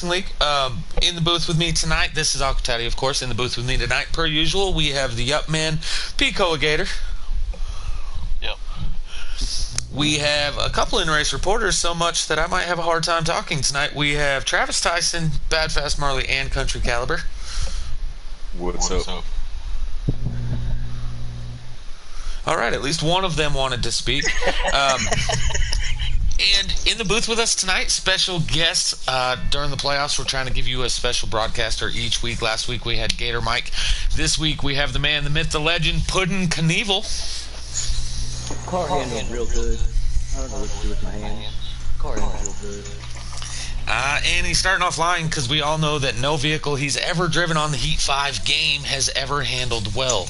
League. In the booth with me tonight, this is Alcatati, of course. In the booth with me tonight, per usual, we have the Yup Man, Pico Gator. Yep. We have a couple in-race reporters, so much that I might have a hard time talking tonight. We have Travis Tyson, Bad Fast Marley, and Country Caliber. What's up? All right, at least one of them wanted to speak. And in the booth with us tonight, special guests during the playoffs. We're trying to give you a special broadcaster each week. Last week we had Gator Mike. This week we have the man, the myth, the legend, Puddin' Knievel. Car handled real good. I don't know what to do with my hands. Car handled real good. And he's starting off lying because we all know that no vehicle he's ever driven on the Heat 5 game has ever handled well.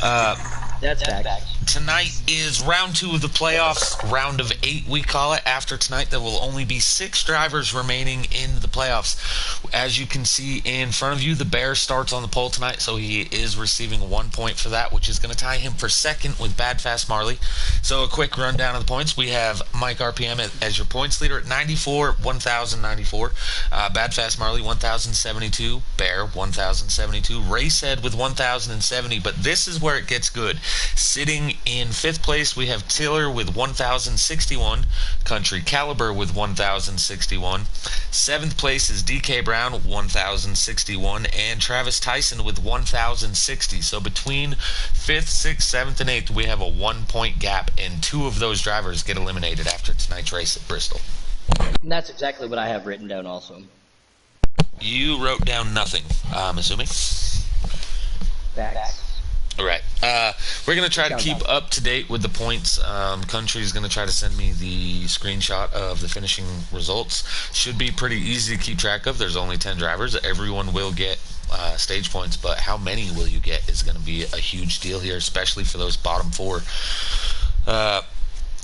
That's fact. Tonight is round 2 of the playoffs, round of 8 we call it. After tonight, there will only be 6 drivers remaining in the playoffs. As you can see in front of you, the Bear starts on the pole tonight, so he is receiving 1 point for that, which is going to tie him for second with Bad Fast Marley. So a quick rundown of the points. We have Mike RPM as your points leader at 94, 1,094. Bad Fast Marley, 1,072. Bear, 1,072. Racehead with 1,070, but this is where it gets good. Sitting in 5th place, we have Tiller with 1,061, Country Caliber with 1,061. 7th place is DK Brown, 1,061, and Travis Tyson with 1,060. So between 5th, 6th, 7th, and 8th, we have a 1 point gap, and 2 of those drivers get eliminated after tonight's race at Bristol. And that's exactly what I have written down also. You wrote down nothing, I'm assuming? Facts. All right. We're going to try to keep up to date with the points. Country is going to try to send me the screenshot of the finishing results. Should be pretty easy to keep track of. There's only 10 drivers. Everyone will get stage points, but how many will you get is going to be a huge deal here, especially for those bottom 4.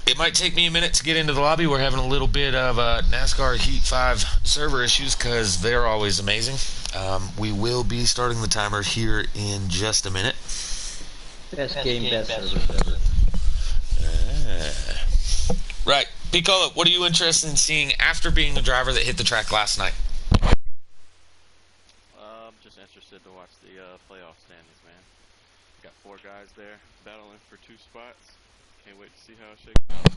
It might take me a minute to get into the lobby. We're having a little bit of NASCAR Heat 5 server issues because they're always amazing. We will be starting the timer here in just a minute. Best game, best service ever. Right. Piccolo, what are you interested in seeing after being the driver that hit the track last night? I'm just interested to watch the playoff standings, man. Got 4 guys there battling for 2 spots. Can't wait to see how it shakes out.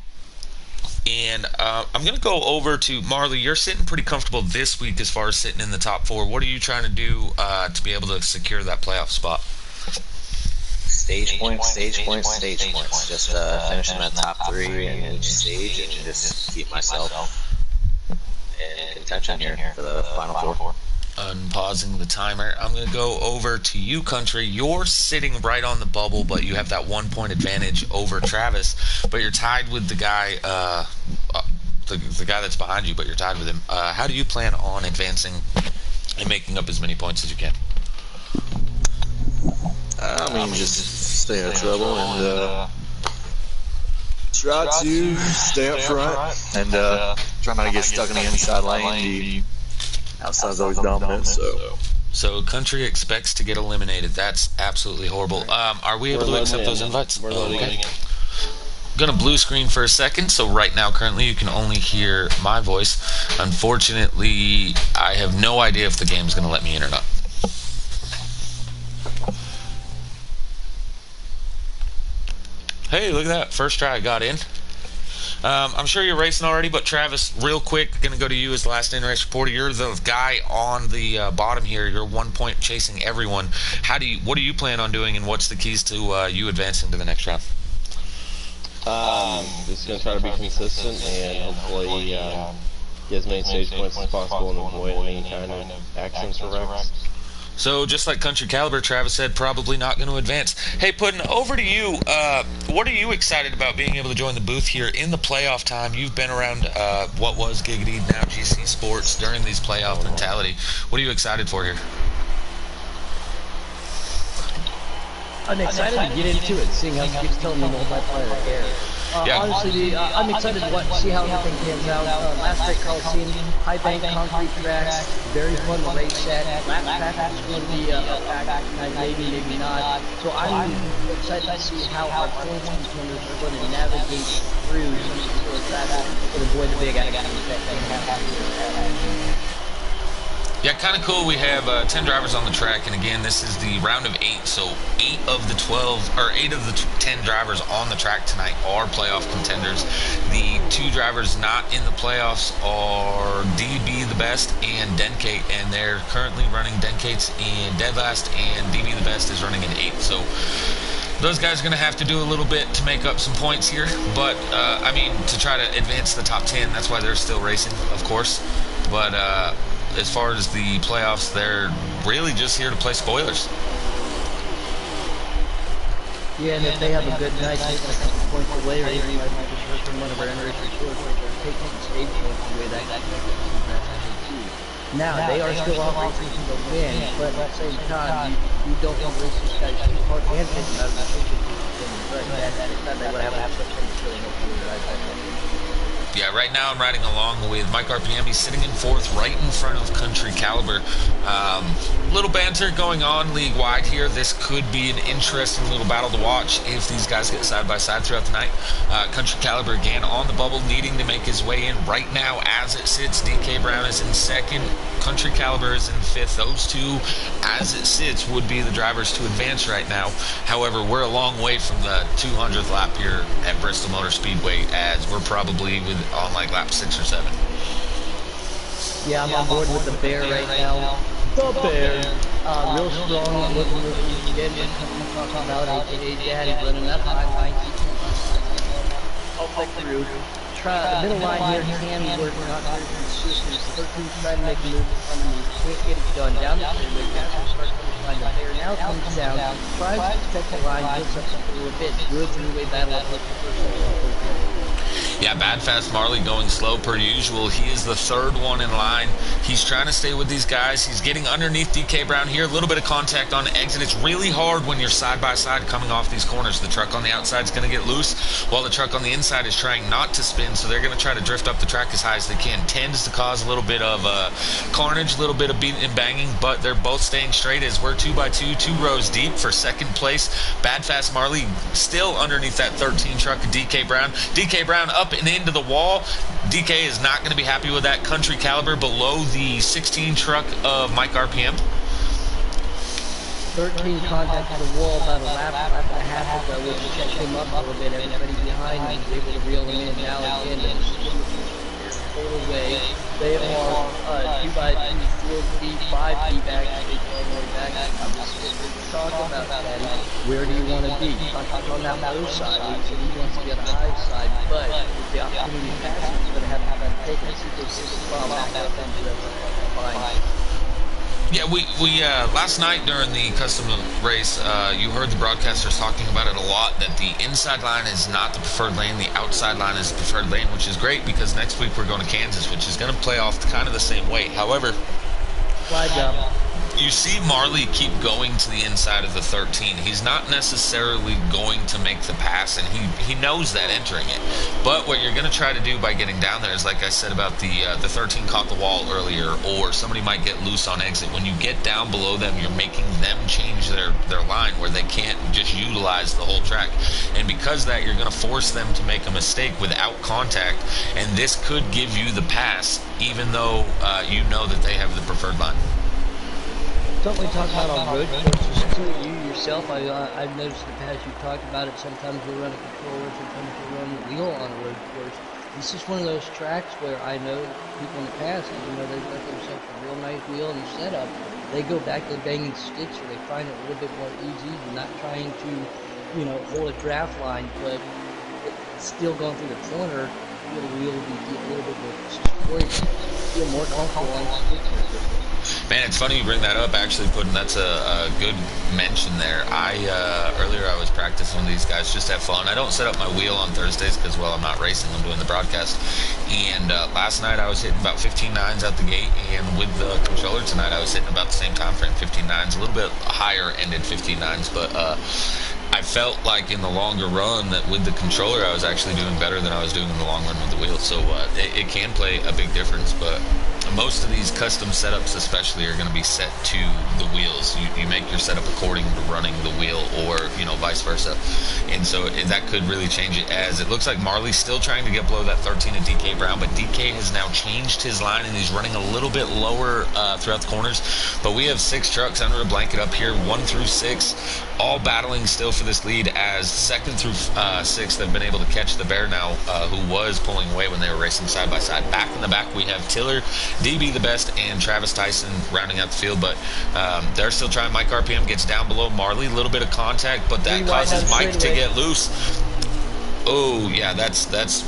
And I'm going to go over to Marley. You're sitting pretty comfortable this week as far as sitting in the top 4. What are you trying to do to be able to secure that playoff spot? Stage points. Just finishing the top 3 in each stage and just keep myself in contention here for the final 4. Unpausing the timer. I'm going to go over to you, Country. You're sitting right on the bubble, but you have that 1 point advantage over Travis. But you're tied with the guy, the guy that's behind you, but you're tied with him. How do you plan on advancing and making up as many points as you can? I mean, just stay out of trouble and try to stay up front and try not to get stuck in the inside lane. The outside's always dominant, So Country expects to get eliminated. That's absolutely horrible. Are we able to accept those invites? Okay. I'm going to blue screen for a second. So right now, currently, you can only hear my voice. Unfortunately, I have no idea if the game's going to let me in or not. Hey, look at that. First try I got in. I'm sure you're racing already, but Travis, real quick, going to go to you as the last in-race reporter. You're the guy on the bottom here. You're 1 point chasing everyone. What do you plan on doing, and what's the keys to you advancing to the next round? Just going to try to be consistent and hopefully get as many stage points as possible and avoid any kind of accidents or wrecks. So just like Country Caliber, Travis said, probably not going to advance. Hey, Puddin', over to you. What are you excited about being able to join the booth here in the playoff time? You've been around what was Giggity, now GC Sports, during these playoff mentality. What are you excited for here? I'm excited to get into it, seeing how he keeps telling me multiplayer air. Honestly, I'm excited to see how everything pans out. Last night, Coliseum, high bank concrete tracks, very fun to race at. Last track is going to be a back tonight, maybe not. So I'm excited to see how our points contenders are going to navigate through some sort of traffic and avoid the big accidents that can happen. Yeah, kind of cool. We have 10 drivers on the track, and again, this is the round of 8. So 8 of the 10 drivers on the track tonight are playoff contenders. The 2 drivers not in the playoffs are DB the Best and Denkate, and they're currently running Denkate's in dead last, and DB the Best is running in 8th. So those guys are going to have to do a little bit to make up some points here, but I mean, to try to advance the top 10. That's why they're still racing, of course. But as far as the playoffs, they're really just here to play spoilers. Yeah, and if they have a good night, take a couple points away, or even like just heard from one of our entries before, take some stage points away, that can make it too. Now, they are still off racing for the win, but at the same time, you don't want to race these guys too hard and take them out of the picture. But at that time, they would have a switch and still no Yeah, right now I'm riding along with Mike RPM. He's sitting in 4th, right in front of Country Caliber. Little banter going on league-wide here. This could be an interesting little battle to watch if these guys get side by side throughout the night. Country Caliber again on the bubble, needing to make his way in. Right now, as it sits, DK Brown is in 2nd. Country Caliber is in 5th. Those 2, as it sits, would be the drivers to advance right now. However, we're a long way from the 200th lap here at Bristol Motor Speedway, as we're probably on like lap 6 or 7. Yeah, I'm on board with the Bear right now. The Bear. Real strong, looking real easy. Again, we're talking about AKA Daddy running that high line. I'll click through. The middle line here can work, not very consistent. 13 trying to make a move in front of me. Can't get it done. Down the fairway, Castle starts to find the Bear. Now comes down, tries to protect the line, gets up a little bit. Good three-way battle up with the first. Yeah, Bad Fast Marley going slow per usual. He is the 3rd one in line. He's trying to stay with these guys. He's getting underneath DK Brown here. A little bit of contact on the exit. It's really hard when you're side by side coming off these corners. The truck on the outside is going to get loose, while the truck on the inside is trying not to spin, so they're going to try to drift up the track as high as they can. Tends to cause a little bit of carnage, a little bit of beating and banging, but they're both staying straight as we're 2 by 2, 2 rows deep for 2nd place. Bad Fast Marley still underneath that 13 truck of DK Brown. DK Brown up and into the wall. DK is not going to be happy with that. Country Caliber below the 16 truck of Mike RPM. 13 contact to the wall about a lap and a half ago, which checked him up a little bit. Everybody behind him was able to reel him in. Now again, pull away. They are 2 by 2, 4 feet, 5 feet back. They go all the way back. I'm just talking about that. Where do you want to be? On that low side. So he wants to get a high side, but with the opportunity to pass, he's going to have to take it. See if they see the bomb back up into the line. Yeah, we last night during the custom race, you heard the broadcasters talking about it a lot, that the inside line is not the preferred lane, the outside line is the preferred lane, which is great because next week we're going to Kansas, which is going to play off kind of the same way. However, you see Marley keep going to the inside of the 13. He's not necessarily going to make the pass, and he knows that entering it. But what you're going to try to do by getting down there is, like I said about the 13 caught the wall earlier, or somebody might get loose on exit. When you get down below them, you're making them change their line where they can't just utilize the whole track. And because of that, you're going to force them to make a mistake without contact, and this could give you the pass, even though you know that they have the preferred line. Something we talk about on road courses too. You yourself, I've noticed in the past you talked about it. Sometimes we run a controller, sometimes we run the wheel on a road course. This is one of those tracks where I know people in the past, even though they've got themselves a real nice wheel and setup, they go back to the banging sticks, or they find it a little bit more easy. You're not trying to, hold a draft line, but it's still going through the corner. The wheel will be a little bit more supportive. Feel more comfortable on sticks. Man, it's funny you bring that up, actually, Puddin'. That's a good mention there. Earlier I was practicing with these guys just to have fun. I don't set up my wheel on Thursdays because, well, I'm not racing, I'm doing the broadcast. And last night I was hitting about 15.9s out the gate, and with the controller tonight I was hitting about the same time frame, 15.9s, a little bit higher ended 15.9s, but I felt like in the longer run that with the controller I was actually doing better than I was doing in the long run with the wheel. So it can play a big difference, but most of these custom setups especially are going to be set to the wheels. You make your setup according to running the wheel, or vice versa, and so that could really change it. As it looks like Marley's still trying to get below that 13 of DK Brown, but DK has now changed his line and he's running a little bit lower throughout the corners. But we have 6 trucks under a blanket up here, 1 through 6, all battling still for this lead, as 2nd through 6th have been able to catch the Bear now, who was pulling away when they were racing side by side. Back in the back we have Tiller, DB the Best, and Travis Tyson rounding out the field, but they're still trying. Mike RPM gets down below Marley, a little bit of contact, but that causes Mike to get loose. Oh yeah, that's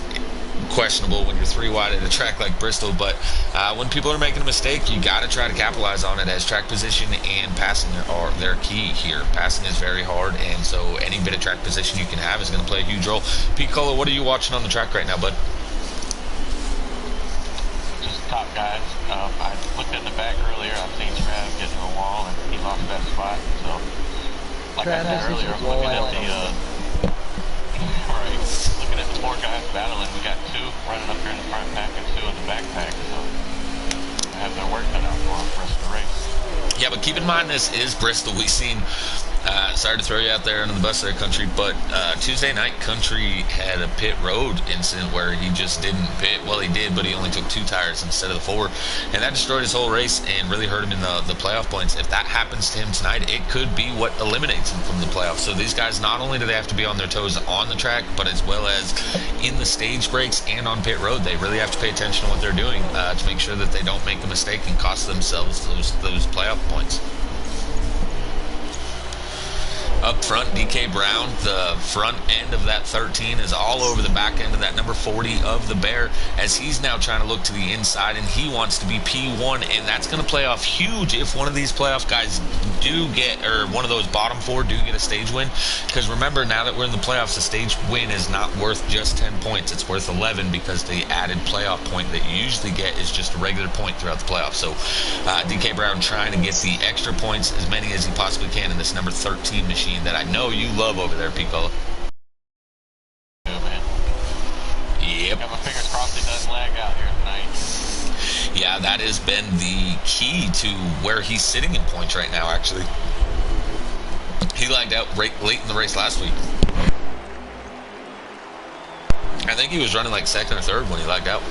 questionable when you're 3 wide at a track like Bristol, but when people are making a mistake, you got to try to capitalize on it, as track position and passing are their key here. Passing is very hard, and so any bit of track position you can have is going to play a huge role. Piccolo, what are you watching on the track right now, bud? Just top guys. I looked in the back earlier. I've seen Trav get to the wall, and he lost that spot. So, like I said earlier, I'm looking at the looking at the 4 guys battling. We got 2 running up here in the front pack and 2 in the back pack. So, they have their work cut out for them for us to race. Yeah, but keep in mind this is Bristol. We've seen, sorry to throw you out there under the bus there, Country, but Tuesday night Country had a pit road incident where he just didn't pit. Well, he did, but he only took 2 tires instead of the 4, and that destroyed his whole race and really hurt him in the playoff points. If that happens to him tonight, it could be what eliminates him from the playoffs. So these guys, not only do they have to be on their toes on the track, but as well as in the stage breaks and on pit road, they really have to pay attention to what they're doing to make sure that they don't make a mistake and cost themselves those playoff points. Up front, DK Brown, the front end of that 13 is all over the back end of that number 40 of the Bear, as he's now trying to look to the inside, and he wants to be P1, and that's going to play off huge if one of these playoff guys do get, or one of those bottom 4 do get a stage win, because remember, now that we're in the playoffs, the stage win is not worth just 10 points. It's worth 11, because the added playoff point that you usually get is just a regular point throughout the playoffs. So DK Brown trying to get the extra points, as many as he possibly can, in this number 13 machine that I know you love over there, Piccolo. Yeah, man. Yep. Got my fingers crossed he doesn't lag out here tonight. Yeah, that has been the key to where he's sitting in points right now, actually. He lagged out late in the race last week. I think he was running like 2nd or 3rd when he lagged out.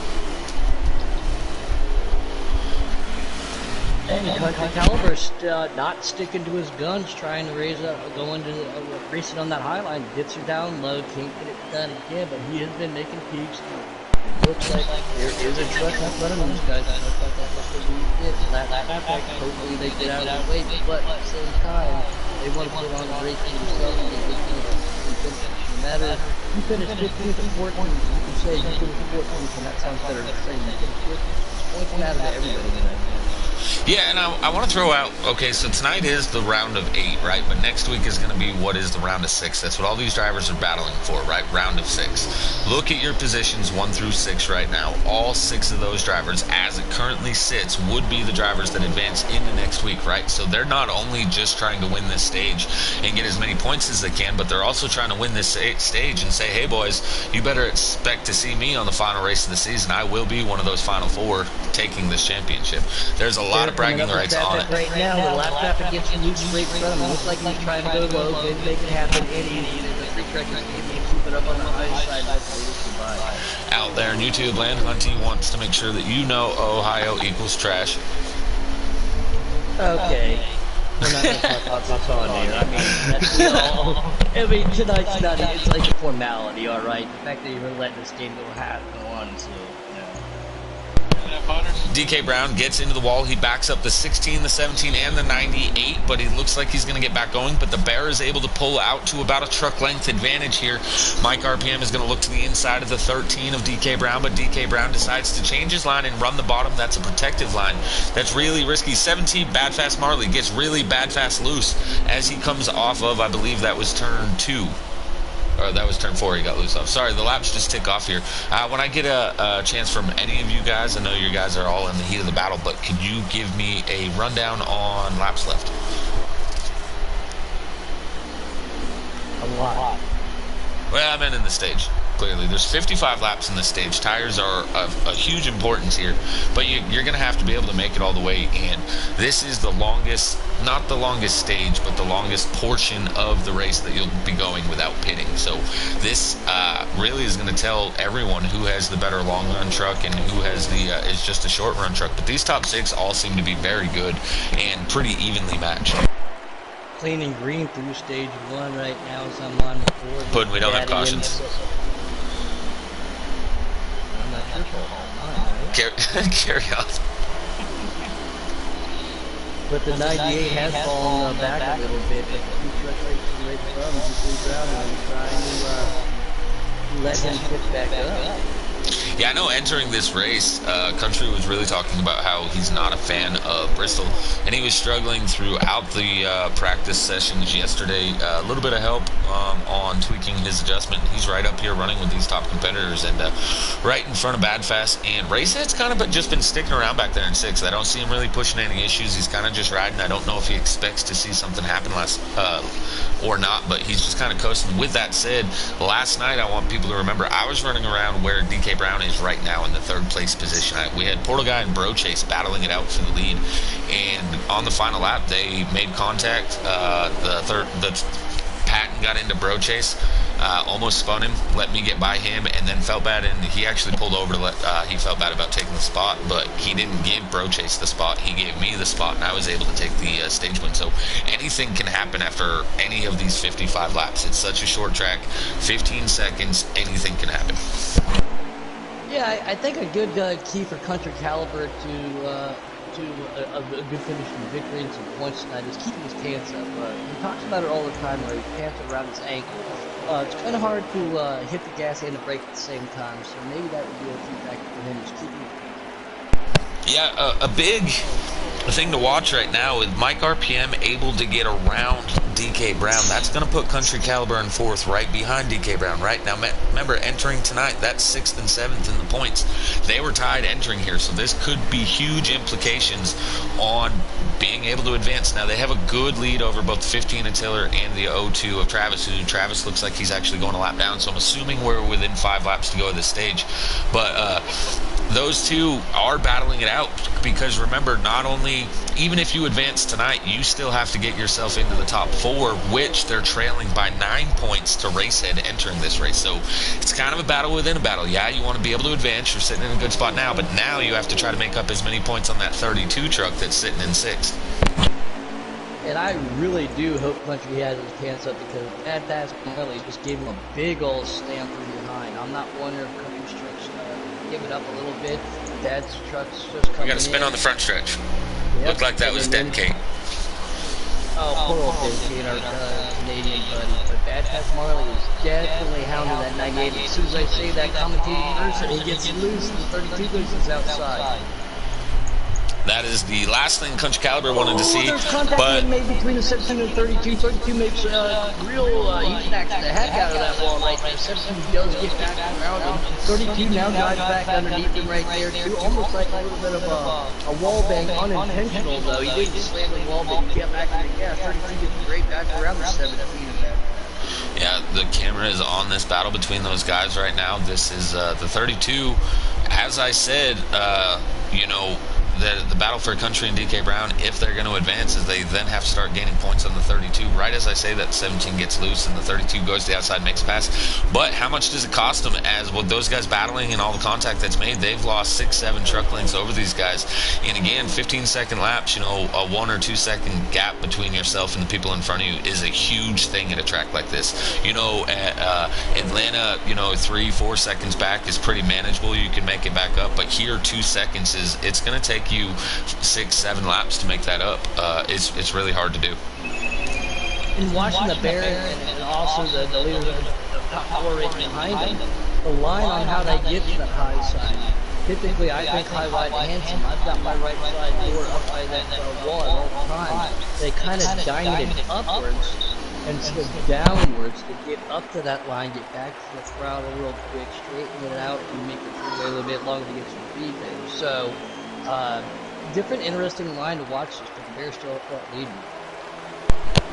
And Country Caliber's not sticking to his guns, trying to racing on that high line. Gets her down low, can't get it done again, but he has been making peaks. It looks like there is a truck in front of these guys. It looks like that's what we did. Hopefully they get out of the way, but at the same time, they want to put on the race themselves. No matter you finish 15th or 14th, you can say you finished 14th, and that sounds better than saying you finished 15th. Points matter to everybody tonight. Yeah, and I want to throw out, okay, so tonight is the round of 8, right? But next week is going to be what is the round of 6. That's what all these drivers are battling for, right? Round of 6. Look at your positions 1 through 6 right now. All 6 of those drivers, as it currently sits, would be the drivers that advance into next week, right? So they're not only just trying to win this stage and get as many points as they can, but they're also trying to win this stage and say, hey, boys, you better expect to see me on the final race of the season. I will be one of those final 4 taking this championship. There's a lot of bragging rights on it. Right now, the lap traffic gets loose straight in front of him. Looks like he's trying to go low, and make it happen. And the free track is able to keep it up on the high side. Out there in YouTube land, Hunty wants to make sure that you know Ohio equals trash. Okay. We're not going to talk about what's on here. I mean, that's all. I mean, tonight's not, it's like a formality, alright? The fact that you're letting this game go on, so, DK Brown gets into the wall. He backs up the 16, the 17, and the 98, but he looks like he's going to get back going. But the Bear is able to pull out to about a truck length advantage here. Mike RPM is going to look to the inside of the 13 of DK Brown, but DK Brown decides to change his line and run the bottom. That's a protective line. That's really risky. 17, Bad Fast Marley gets really Bad Fast loose as he comes off of, I believe that was turn 2. Or that was turn 4 he got loose off. Sorry, the laps just tick off here. When I get a chance from any of you guys, I know you guys are all in the heat of the battle, but could you give me a rundown on laps left? A lot. Well, I meant in the stage. clearly. There's 55 laps in this stage. Tires are of a huge importance here, but you're going to have to be able to make it all the way. And this is the longest, not the longest stage, but the longest portion of the race that you'll be going without pitting. So this really is going to tell everyone who has the better long run truck and who has the is just a short run truck. But these top 6 all seem to be very good and pretty evenly matched. Clean and green through stage 1 right now as I'm on board. But we don't have cautions. I'm not sure for Carry on. But the 98 has fallen back a little bit. But the 2 truck racing right from just Brown and trying to let him pitch back up. Yeah, I know entering this race, Country was really talking about how he's not a fan of Bristol, and he was struggling throughout the practice sessions yesterday. A little bit of help on tweaking his adjustment. He's right up here running with these top competitors, and right in front of Badfast. And Racehead's kind of just been sticking around back there in 6th. I don't see him really pushing any issues. He's kind of just riding. I don't know if he expects to see something happen or not, but he's just kind of coasting. With that said, last night I want people to remember I was running around where DK Brown is right now in the 3rd place position. We had Portal Guy and Bro Chase battling it out for the lead, and on the final lap they made contact. The Patton got into Bro Chase, almost spun him, let me get by him, and then felt bad, and he actually pulled over to let, he felt bad about taking the spot, but he didn't give Bro Chase the spot. He gave me the spot, and I was able to take the stage win. So anything can happen after any of these 55 laps. It's such a short track, 15 seconds, anything can happen. Yeah, I think a good key for Country Caliber to a good finish and victory and some points tonight is keeping his pants up. He talks about it all the time, where his pants are around his ankle. It's kind of hard to hit the gas and the brake at the same time, so maybe that would be a key factor for him, is keeping his pants up. Yeah, a big thing to watch right now is Mike RPM able to get around DK Brown. That's going to put Country Caliber in 4th, right behind DK Brown. Right now, remember, entering tonight, that's 6th and 7th in the points. They were tied entering here, so this could be huge implications on being able to advance. Now, they have a good lead over both the 15 of Taylor and the 02 of Travis, who Travis looks like he's actually going a lap down, so I'm assuming we're within 5 laps to go at this stage. But those two are battling it out, because remember, not only, even if you advance tonight, you still have to get yourself into the top 4, which they're trailing by 9 points to Racehead entering this race. So it's kind of a battle within a battle. Yeah, you want to be able to advance. You're sitting in a good spot now, but now you have to try to make up as many points on that 32 truck that's sitting in 6th. And I really do hope Country has his pants up, because Badfast Marley just gave him a big old stamp from behind. I'm not wondering if Country's truck's give it up a little bit. Dad's truck's just coming in. We got a spin on the front stretch. Yep. Looked like that was Dedicate. Oh, poor old Dedicate, our Canadian buddy. But Badfast Marley is definitely hounding that 98. As soon as I say that commentating person, he gets loose, and the 32 goes outside. That is the last thing Country Caliber wanted to see. There's contact being made between the 17 and 32. 32 makes real, he snacks the heck out of that wall right there. 17 does get back around him. 32 now drives back underneath him right there, too. Almost like a little bit of a wall bang, unintentional, though. He didn't slam the wall, but he got back in the gas. 32 gets great back around the 17 of that. Yeah, the camera is on this battle between those guys right now. This is the 32. As I said, you know, the battle for Country and DK Brown, if they're going to advance, is they then have to start gaining points on the 32. Right as I say that, 17 gets loose and the 32 goes to the outside, makes a pass. But how much does it cost them? As with those guys battling and all the contact that's made, they've lost 6-7 truck lengths over these guys. And again, 15-second laps, you know, a 1 or 2 second gap between yourself and the people in front of you is a huge thing at a track like this. You know, at Atlanta, you know, 3-4 seconds back is pretty manageable. You can make it back up. But here, 2 seconds it's going to take you 6-7 laps to make that up. It's really hard to do. And watching the Bear and also the leaders of the top 4 right behind them, the line on how they get to the high side. Typically, I think I ride handsome. I've got my right side door up by that wall at all times. They kind of dine it upwards instead of downwards to get up to that line, get back to the throttle real quick, straighten it out, and make the freeway a little bit longer to get some speed there. So, different interesting line to watch, just the Bear still leading.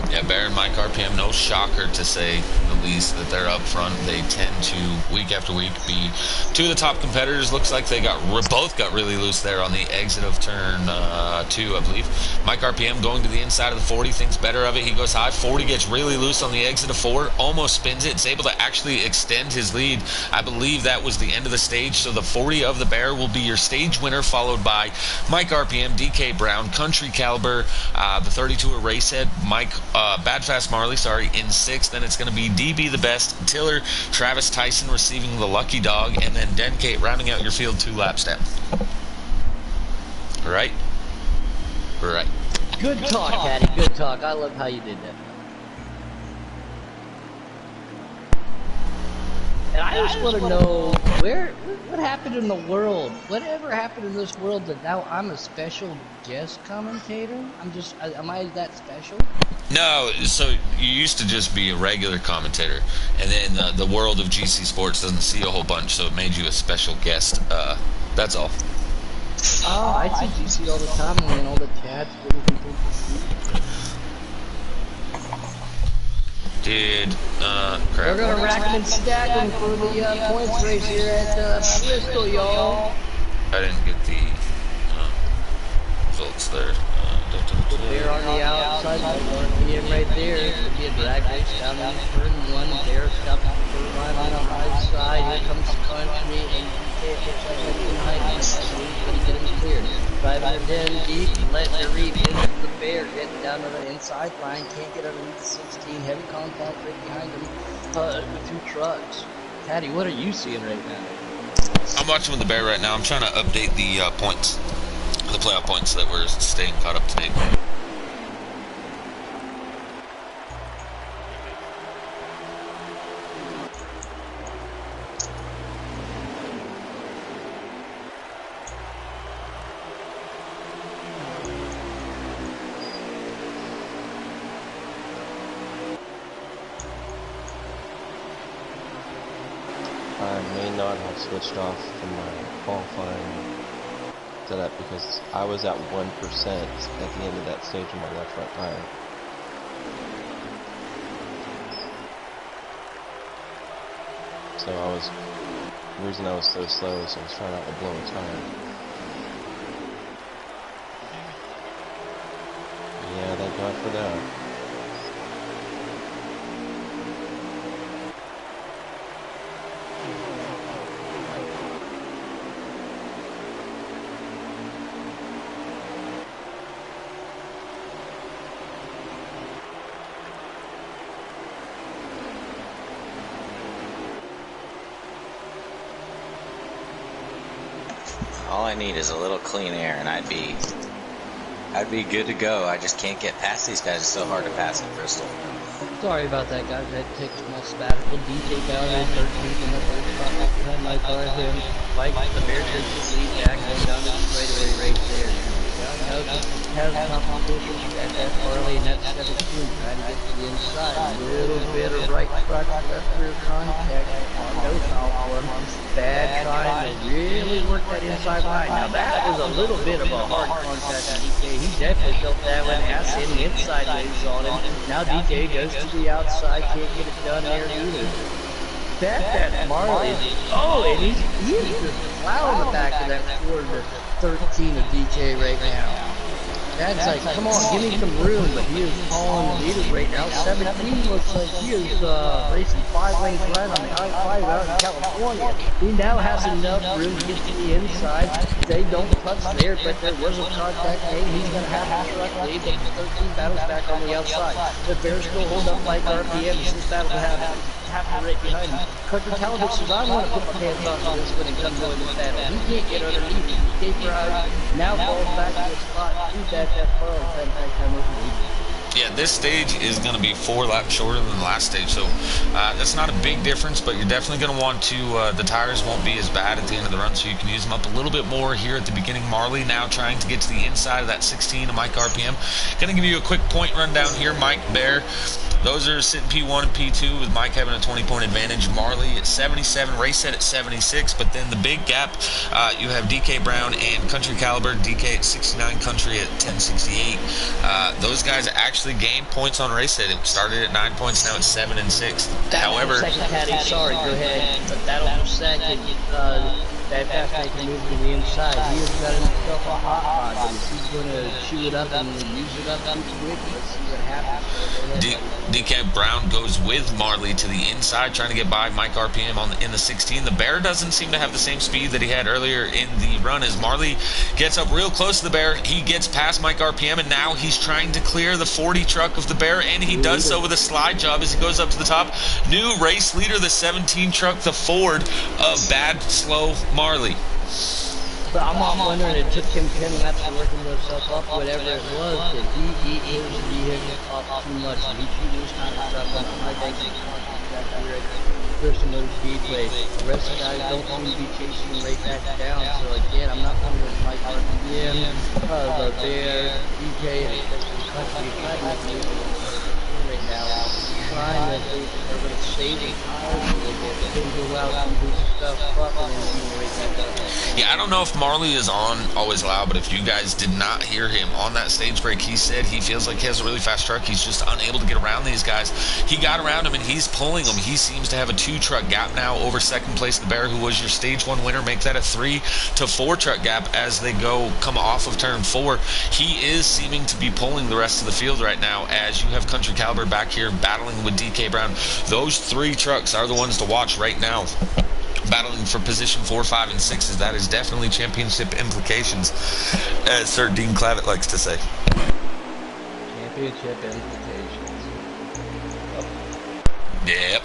Yeah, Bear and Mike RPM, no shocker to say the least that they're up front. They tend to, week after week, be two of the top competitors. Looks like they both got really loose there on the exit of turn 2, I believe. Mike RPM going to the inside of the 40, thinks better of it. He goes high. 40 gets really loose on the exit of 4, almost spins it. Is able to actually extend his lead. I believe that was the end of the stage. So the 40 of the Bear will be your stage winner, followed by Mike RPM, DK Brown, Country Caliber, the 32 of Racehead, Bad Fast Marley, in 6th. Then it's going to be DB the Best, Tiller, Travis Tyson receiving the Lucky Dog, and then Denkate rounding out your field 2 laps down. Right? Right. Good talk, Patty. Good talk. I love how you did that. And I just want to know what happened in the world? Whatever happened in this world that now I'm a special guest commentator? Am I that special? No, so you used to just be a regular commentator, and then the world of GC Sports doesn't see a whole bunch, so it made you a special guest. That's all. Oh, I see GC all the time, and all the chats, little people. Dude, crap. We're gonna rack them and stack them for the points race here at Bristol, y'all. I didn't get the results there. They're on the outside, RPM right there. It'll be a drag race down in turn 1. There's got the third line on the high side. Here comes the Country, and it looks like it's behind him. So he's gonna get him cleared. Driving it in deep, letting it reap into the Bear, getting down to the inside line. Can't get underneath the 16. Heavy contact right behind him with 2 trucks. Patty, what are you seeing right now? I'm watching with the Bear right now. I'm trying to update the points, the playoff points, so that we're staying caught up to date. I may not have switched off from my qualifying setup because I was at 1% at the end of that stage on my left front tire. So the reason I was so slow is I was trying not to blow a tire. Yeah, thank God for that. All I need is a little clean air, and I'd be good to go. I just can't get past these guys. It's so hard to pass in Bristol. Sorry about that, guys. I had to take a small sabbatical. DJ down in 13th in the third spot. Back behind my car, him. Mike, the Bear takes the lead back, going down to the straightaway right there. Has competition at that Harley, and that's 17, trying to get to the inside. A little bit of right front, left rear contact. No foul for him. Bad trying to really work that inside line. Now that was a little bit of a hard contact to DK. He definitely felt that one. Has him inside ways on him. Now DK goes to the outside, can't get it done there either. That's Marley. Oh, and he's just plowing the back of that 4 to 13 of DK right now. That's like, come on, give me some room, but he is following the leader right now. 17 looks like he is racing 5 lanes right on the I-5 out in California. He now has enough room to get to the inside. They don't touch there, but there was a contact made. He's going to have a truck lead, but the 13 battles back on the outside. The Bears still hold up like RPM. This battle will have right behind him. Country Caliber says, I want to put my hands on this when it comes to this battle. He can't get underneath. He now falls back to the spot. He's at that far and time with me. Yeah, this stage is going to be 4 laps shorter than the last stage, so that's not a big difference, but you're definitely going to want to, the tires won't be as bad at the end of the run, so you can use them up a little bit more here at the beginning. Marley now trying to get to the inside of that 16 of Mike RPM. Going to give you a quick point rundown here. Mike, Bear, those are sitting P1 and P2 with Mike having a 20-point advantage. Marley at 77, Racehead at 76, but then the big gap, you have DK Brown and Country Caliber, DK at 69, Country at 1068. Those guys actually actually gained points on race day. It started at 9 points, now it's 7 and 6. However, second caddy, sorry, go ahead. But that'll second. That fast they can move to the inside. He has got himself a hot rod, but is he going to chew it up and use it up too quick? Let's see what happens. DK Brown goes with Marley to the inside, trying to get by Mike RPM in the 16. The Bear doesn't seem to have the same speed that he had earlier in the run. As Marley gets up real close to the Bear, he gets past Mike RPM, and now he's trying to clear the 40 truck of the Bear, and he does so with a slide job as he goes up to the top. New race leader, the 17 truck, the Ford of Bad Slow Marley. But I'm wondering, it took him 10 laps to work himself up, whatever it was, that he hit his vehicle up too much. He threw this kind of stuff on the high bank first in those speedway. The rest of the guys don't seem to be chasing him right back down. So again, I'm not wondering if Mike RPM, the Bear, DK, and especially Country, right now, trying to they're going to save the tires a little bit. They can go out and do stuff up and then right back up. Yeah, I don't know if Marley is on Always Loud, but if you guys did not hear him on that stage break, he said he feels like he has a really fast truck. He's just unable to get around these guys. He got around him, and he's pulling them. He seems to have a 2-truck gap now over second place. The Bear, who was your stage 1 winner, make that a 3 to 4 truck gap as they come off of turn 4. He is seeming to be pulling the rest of the field right now, as you have Country Caliber back here battling with DK Brown. Those 3 trucks are the ones to watch right now, battling for position 4, 5, and 6. That is definitely championship implications, as Sir Dean Clavitt likes to say. Championship implications. Yep.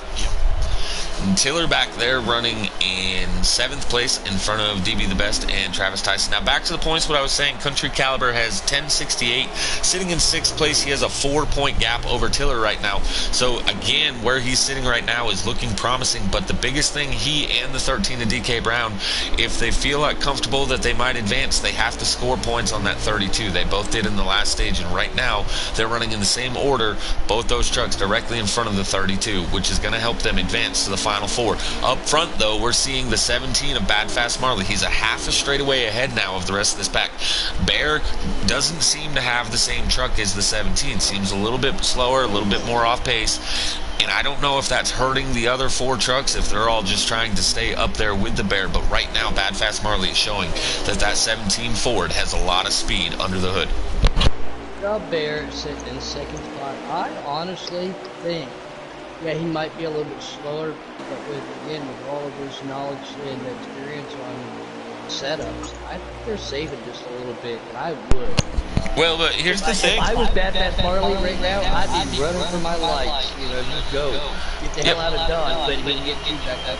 And Tiller back there running in 7th place in front of DB the Best and Travis Tyson. Now back to the points, what I was saying, Country Caliber has 1068. Sitting in 6th place, he has a 4-point gap over Tiller right now. So again, where he's sitting right now is looking promising, but the biggest thing, he and the 13 of DK Brown, if they feel like comfortable that they might advance, they have to score points on that 32. They both did in the last stage, and right now they're running in the same order, both those trucks directly in front of the 32, which is going to help them advance to the final 4. Up front, though, we're seeing the 17 of Bad Fast Marley. He's a half a straightaway ahead now of the rest of this pack. Bear doesn't seem to have the same truck as the 17. Seems a little bit slower, a little bit more off pace. And I don't know if that's hurting the other 4 trucks, if they're all just trying to stay up there with the Bear. But right now, Bad Fast Marley is showing that 17 Ford has a lot of speed under the hood. The Bear sitting in 2nd spot. I honestly think, yeah, he might be a little bit slower, but with all of his knowledge and experience on setups, I think they're saving just a little bit, and I would. Well, but here's the thing. If I was Bad Fast Marley right now, I'd be running for my life. You know, you go. Get the hell out of Dodge, but he can get you back up.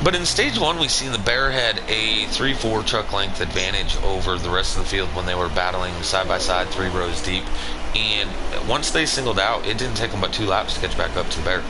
But in stage 1, we've seen the Bear had a 3-4 truck length advantage over the rest of the field when they were battling side by side, 3 rows deep. And once they singled out, it didn't take them but 2 laps to catch back up to the Bear.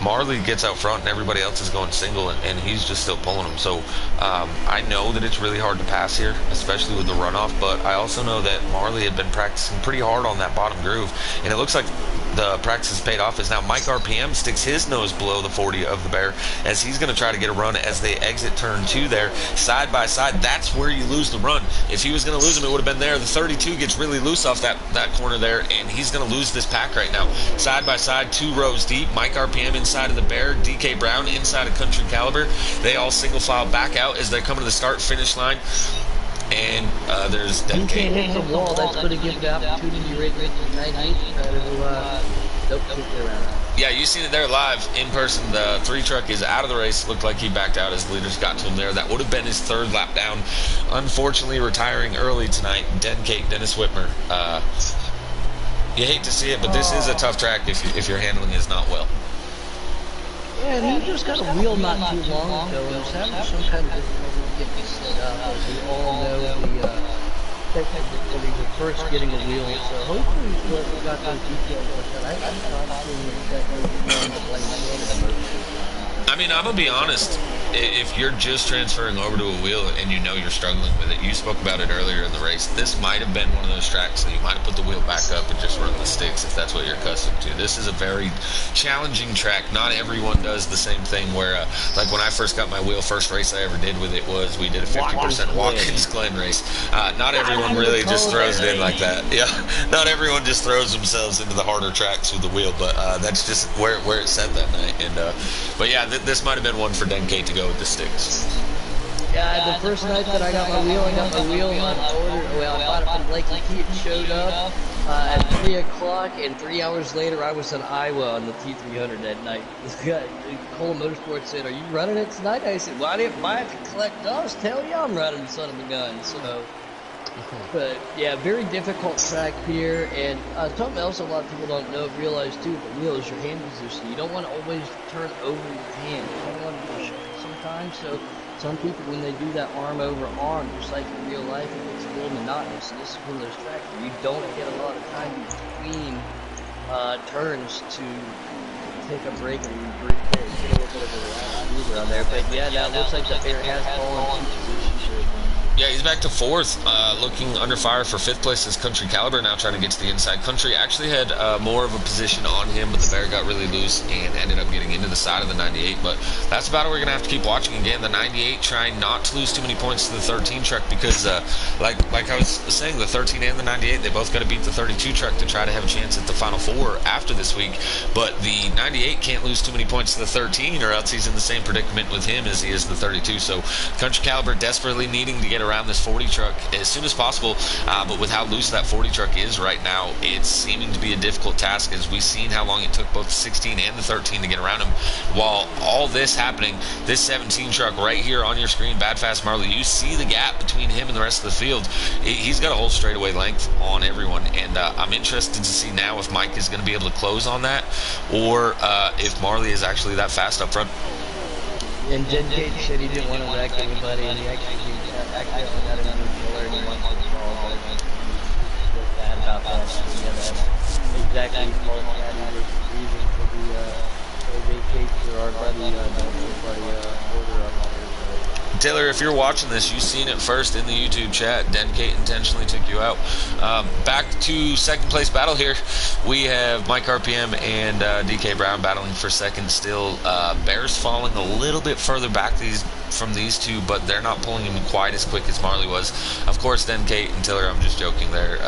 Marley gets out front, and everybody else is going single, and he's just still pulling them. So I know that it's really hard to pass here, especially with the runoff, but I also know that Marley had been practicing pretty hard on that bottom groove, and it looks like the practice has paid off, as now Mike RPM sticks his nose below the 40 of the Bear, as he's going to try to get a run as they exit turn 2 there, side by side. That's where you lose the run. If he was going to lose him, it would have been there. The 32 gets really loose off that corner there, and he's going to lose this pack right now. Side by side, 2 rows deep. Mike RPM inside of the Bear, DK Brown inside of Country Caliber. They all single file back out as they come to the start-finish line. And there's DK hits the wall. That's going to give the opportunity right to 98 to around. Yeah, you seen it there live in person. The 3 truck is out of the race. Looked like he backed out as the leaders got to him there. That would have been his 3rd lap down. Unfortunately, retiring early tonight. Dead Cake, Dennis Whitmer. You hate to see it, but this is a tough track if your handling is not well. Yeah, and he just got a wheel not too long ago, and was having some kind of difficulty getting set up. As we all know, when he was first getting a wheel, so hopefully he's got those details like that. I'm not seeing exactly the blame. I mean, I'm going to be honest. if you're just transferring over to a wheel and you know you're struggling with it, you spoke about it earlier in the race, this might have been one of those tracks that you might have put the wheel back up and just run the sticks if that's what you're accustomed to. This is a very challenging track. Not everyone does the same thing where, like when I first got my wheel, first race I ever did with it was we did a 50% Watkins Glen race. Not everyone really just throws it in like that. Yeah, not everyone just throws themselves into the harder tracks with the wheel, but that's just where it's set that night. And but yeah, this might have been one for Denke to go with the sticks. Yeah, the first night that I got my wheel on order. Well, I bought it from Blake and Keith. Showed up at 3 o'clock, and 3 hours later, I was in Iowa on the T300 that night. This guy, Cole Motorsports, said, "Are you running it tonight?" I said, "Well, I didn't buy it to collect dust. Hell yeah, I'm running, son of a gun." So, but yeah, very difficult track here, and something else a lot of people don't realize too. The wheel is your hand position. You don't want to always turn over your hand. You don't want to push sometimes. So some people, when they do that arm over arm, just like in real life, it gets a little monotonous. And this is one of those tracks where you don't get a lot of time between turns to take a break and get a little bit of a maneuver on there. But yeah, now it looks like the bear has fallen into position. Yeah, he's back to fourth, looking under fire for fifth place as Country Caliber, now trying to get to the inside. Country actually had more of a position on him, but the bear got really loose and ended up getting into the side of the 98. But that's about it. We're going to have to keep watching again. The 98 trying not to lose too many points to the 13 truck because, like I was saying, the 13 and the 98, they both got to beat the 32 truck to try to have a chance at the Final Four after this week. But the 98 can't lose too many points to the 13 or else he's in the same predicament with him as he is the 32. So Country Caliber desperately needing to get around this 40 truck as soon as possible, but with how loose that 40 truck is right now, it's seeming to be a difficult task as we've seen how long it took both the 16 and the 13 to get around him. While all this happening, this 17 truck right here on your screen, Bad Fast Marley, you see the gap between him and the rest of the field. He's got a whole straightaway length on everyone, and I'm interested to see now if Mike is going to be able to close on that, or if Marley is actually that fast up front. And Jen Cage said he didn't want to wreck anybody, and he accidentally got into the killer, and he wants to fall, but he feels bad about that. Yeah, that's exactly what that is the reason for the vacation for our buddy, order up there. Taylor, if you're watching this, you've seen it first in the YouTube chat. Denkate intentionally took you out. Back to second place battle here. We have Mike RPM and DK Brown battling for second still. Bears falling a little bit further back from these two, but they're not pulling him quite as quick as Marley was. Of course, Denkate and Taylor, I'm just joking there.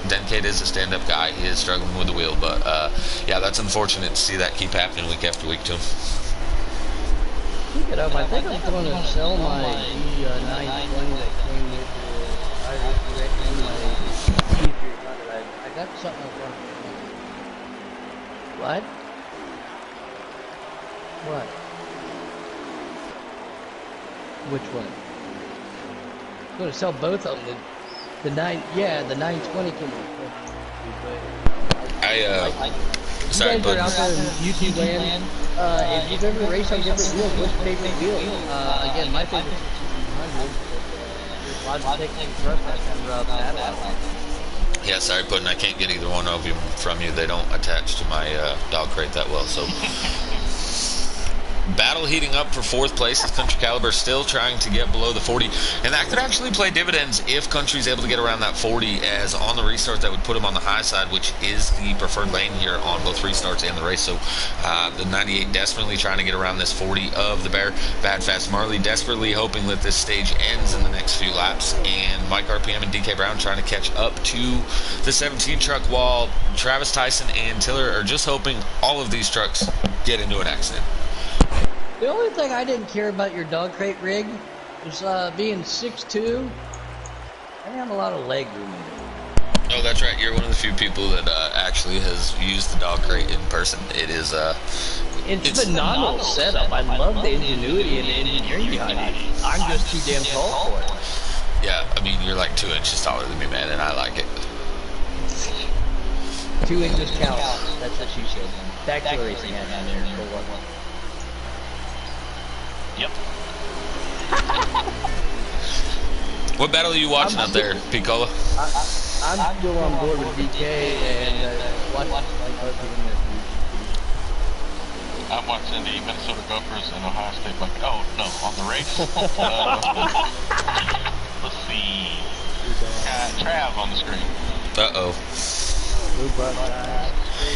Denkate is a stand-up guy. He is struggling with the wheel, but yeah, that's unfortunate to see that keep happening week after week to him. Pick it up. I think I'm going to sell my 920 that came with the Irish Direct and my T300. I got something I want to do. What? What? Which one? I'm going to sell both of them. The 920 came with Sorry, you guys are out there in YouTube land. If you've ever raced on different wheels, what's your favorite wheel? Again, my favorite is the 200. Logitech thrust that kind of battle out. Yeah, sorry, Puddin', I can't get either one of them from you. They don't attach to my dog crate that well, so... Battle heating up for fourth place as Country Caliber still trying to get below the 40, and that could actually play dividends if Country's able to get around that 40, as on the restart that would put him on the high side, which is the preferred lane here on both restarts and the race. So the 98 desperately trying to get around this 40 of the Bear. Bad Fast Marley desperately hoping that this stage ends in the next few laps, and Mike RPM and DK Brown trying to catch up to the 17 truck, while Travis Tyson and Tiller are just hoping all of these trucks get into an accident. The only thing I didn't care about your dog crate rig was being 6'2". I didn't have a lot of leg room in it. Oh, that's right. You're one of the few people that actually has used the dog crate in person. It is it's a phenomenal setup. I love the ingenuity and the engineering behind it. I'm just too damn tall for it. Yeah, I mean, you're like 2 inches taller than me, man, and I like it. 2 inches counts. That's what she said. Back to the racing hat down there. Yep. What battle are you watching out there, Piccola? I'm still on board with DK and watching. I'm watching the Minnesota Gophers and Ohio State. Like, oh no, on the race. Let's see. Trav on the screen. Uh-oh.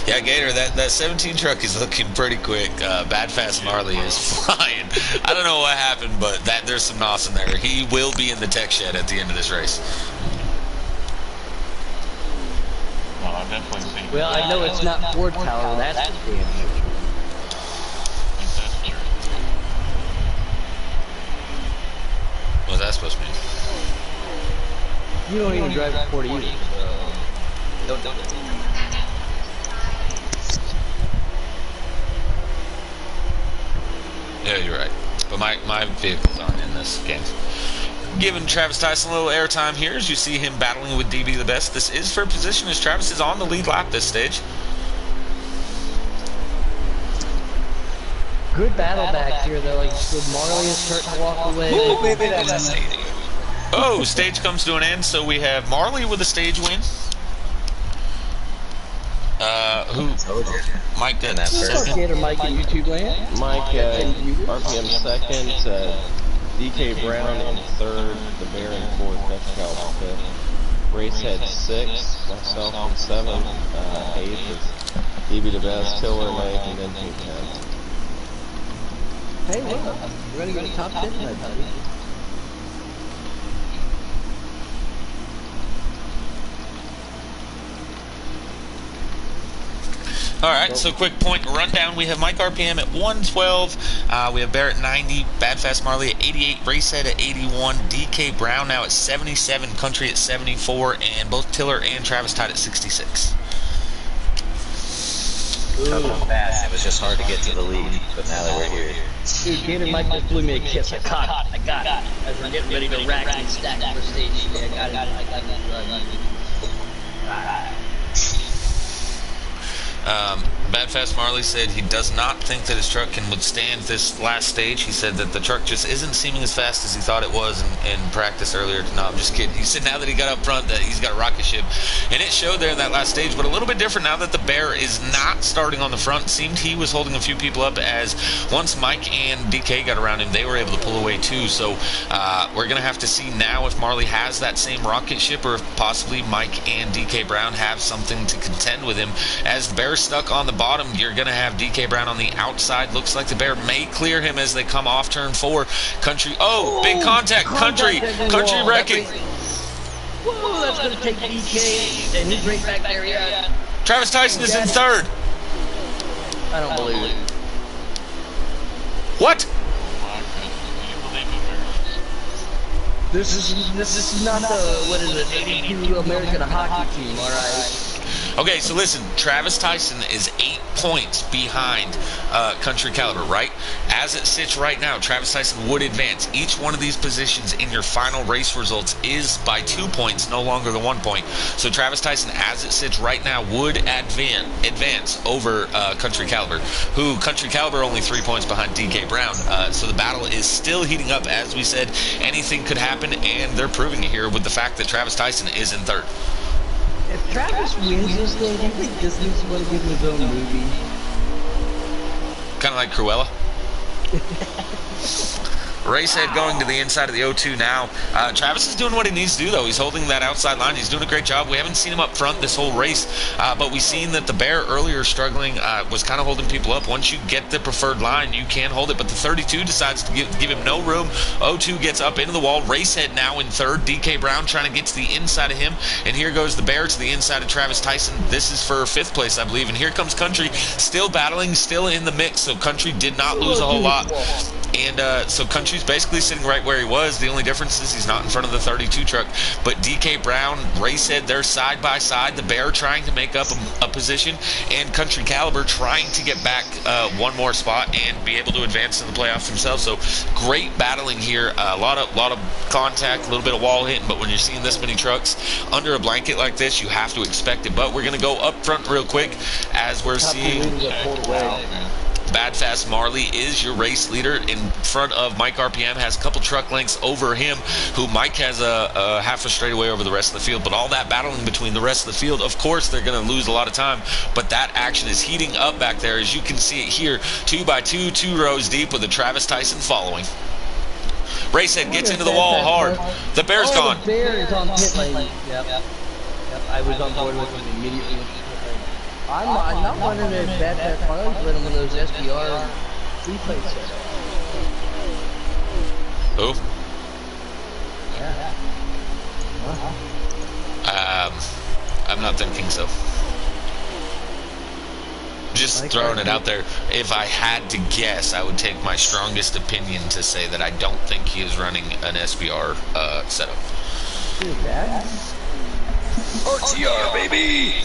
Yeah, Gator, that 17 truck is looking pretty quick. Bad Fast Marley is flying. I don't know what happened, but there's some NOS in there. He will be in the tech shed at the end of this race. No, I've definitely seen. Well, I know it's not Ford Power. That's damn sure. That's true. What's that supposed to mean? You don't even drive a Ford either. Don't. Yeah, you're right. But my vehicles aren't in this game. Giving Travis Tyson a little airtime here as you see him battling with DB the Best. This is for position as Travis is on the lead lap this stage. Good battle back here though. Like, so Marley is starting to walk away. Ooh, baby, that's a stage. Oh, stage comes to an end, so we have Marley with a stage win. Who? Mike did that first. Gator Mike in YouTube land. Mike, RPM second, DK Brown in third, the Bear in fourth, Dutch Cal fifth. Racehead sixth, myself in seventh, eighth is DB the Best, Tiller ninth, and then Team 10. Hey, what? You ready to go to top 10 tonight, buddy? All right, so quick point rundown. We have Mike RPM at 112. We have Barrett 90, Bad Fast Marley at 88, Racehead at 81, DK Brown now at 77, Country at 74, and both Tiller and Travis tied at 66. Coming up fast, it was just hard to get to the lead, but now that we're here. Dude, Gator Mike just blew me a kiss. I caught it. I got it. As we're getting ready to rack and stack for stage 3. I got it. Bad Fast Marley said he does not think that his truck can withstand this last stage. He said that the truck just isn't seeming as fast as he thought it was in practice earlier. No, I'm just kidding. He said now that he got up front that he's got a rocket ship. And it showed there in that last stage, but a little bit different now that the Bear is not starting on the front. It seemed he was holding a few people up as once Mike and DK got around him, they were able to pull away too. So we're going to have to see now if Marley has that same rocket ship or if possibly Mike and DK Brown have something to contend with him. As the Bear's stuck on the bottom, you're going to have DK Brown on the outside. Looks like the Bear may clear him as they come off turn 4. Country, big contact. Country wrecking. Whoa, that's going to take DK, and he's right back there, yeah. Travis Tyson is in third. I don't believe it. What? This is not the, what is it, 82 American hockey team, alright? Okay, so listen, Travis Tyson is 8 points behind Country Caliber, right? As it sits right now, Travis Tyson would advance. Each one of these positions in your final race results is by 2 points, no longer the 1 point. So Travis Tyson, as it sits right now, would advance over Country Caliber, who Country Caliber only 3 points behind DK Brown. So the battle is still heating up. As we said, anything could happen, and they're proving it here with the fact that Travis Tyson is in third. If Travis wins this, though, do you think Disney's going to give him his own movie? Kind of like Cruella. Racehead going to the inside of the O2 now. Travis is doing what he needs to do, though. He's holding that outside line. He's doing a great job. We haven't seen him up front this whole race, but we've seen that the Bear earlier struggling was kind of holding people up. Once you get the preferred line, you can hold it, but the 32 decides to give him no room. O2 gets up into the wall. Racehead now in third. DK Brown trying to get to the inside of him, and here goes the Bear to the inside of Travis Tyson. This is for 5th place, I believe, and here comes Country, still battling, still in the mix, so Country did not lose a whole lot. And so Country's basically sitting right where he was. The only difference is he's not in front of the 32 truck. But DK Brown, Racehead, they're side by side. The Bear trying to make up a position, and Country Caliber trying to get back one more spot and be able to advance in the playoffs themselves. So great battling here. A lot of contact, a little bit of wall hitting. But when you're seeing this many trucks under a blanket like this, you have to expect it. But we're going to go up front real quick as we're seeing. Bad Fast Marley is your race leader in front of Mike RPM, has a couple truck lengths over him, who Mike has a half a straightaway over the rest of the field. But all that battling between the rest of the field, of course, they're going to lose a lot of time. But that action is heating up back there. As you can see it here, 2 by 2, 2 rows deep with the Travis Tyson following. Racehead gets into the wall hard. The Bear's gone. The Bear is on pit lane. Yep. I was on board with him immediately. I'm not wondering if Bad Fast Marley's letting one of those SBR replay sets. Who? Yeah. I'm not thinking so. Just throwing it out there. If I had to guess, I would take my strongest opinion to say that I don't think he is running an SBR setup. Too bad. RTR, baby!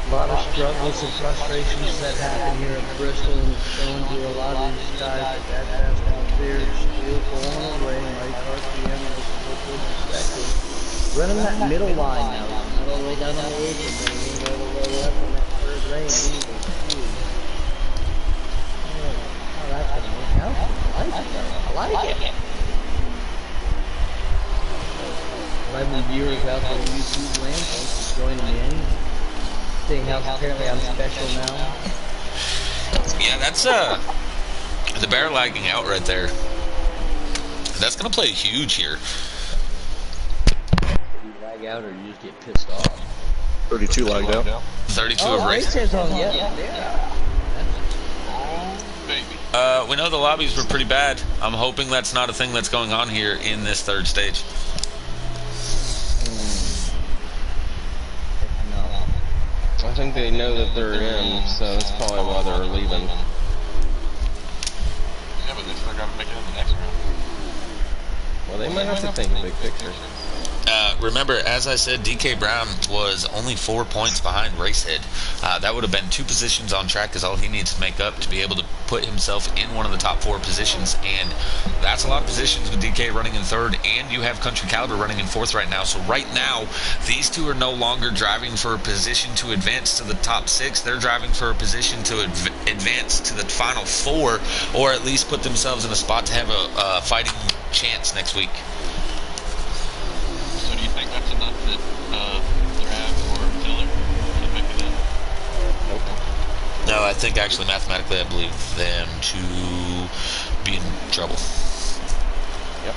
A lot of struggles and frustrations that happen here at Bristol, and it's shown to a lot of these guys that fast out there still going away. Mike RPM is good perspective. Running that middle line now, all the way down on the apron, and all the way up in that third lane. Oh, that's gonna work out. I like it. 11 viewers out there on YouTube land, thanks for joining in. Seeing how apparently I'm special now. Yeah, that's the Bear lagging out right there. That's gonna play huge here. Did you lag out or you just get pissed off? 32 lagged out. 32 of race. Race on, yeah. We know the lobbies were pretty bad. I'm hoping that's not a thing that's going on here in this third stage. I think they know that they're in, so that's probably why they're leaving. Yeah, but they still gotta make it in the next round. Well, they might have to think big picture. Remember, as I said, DK Brown was only 4 points behind Racehead. That would have been 2 positions on track is all he needs to make up to be able to put himself in one of the top 4 positions, and that's a lot of positions with DK running in third, and you have Country Caliber running in fourth right now. So right now, these two are no longer driving for a position to advance to the top 6. They're driving for a position to advance to the final 4, or at least put themselves in a spot to have a fighting chance next week. So do you think that's enough that Trav or Tiller can make it in? Nope. No, I think actually mathematically I believe them to be in trouble. Yep.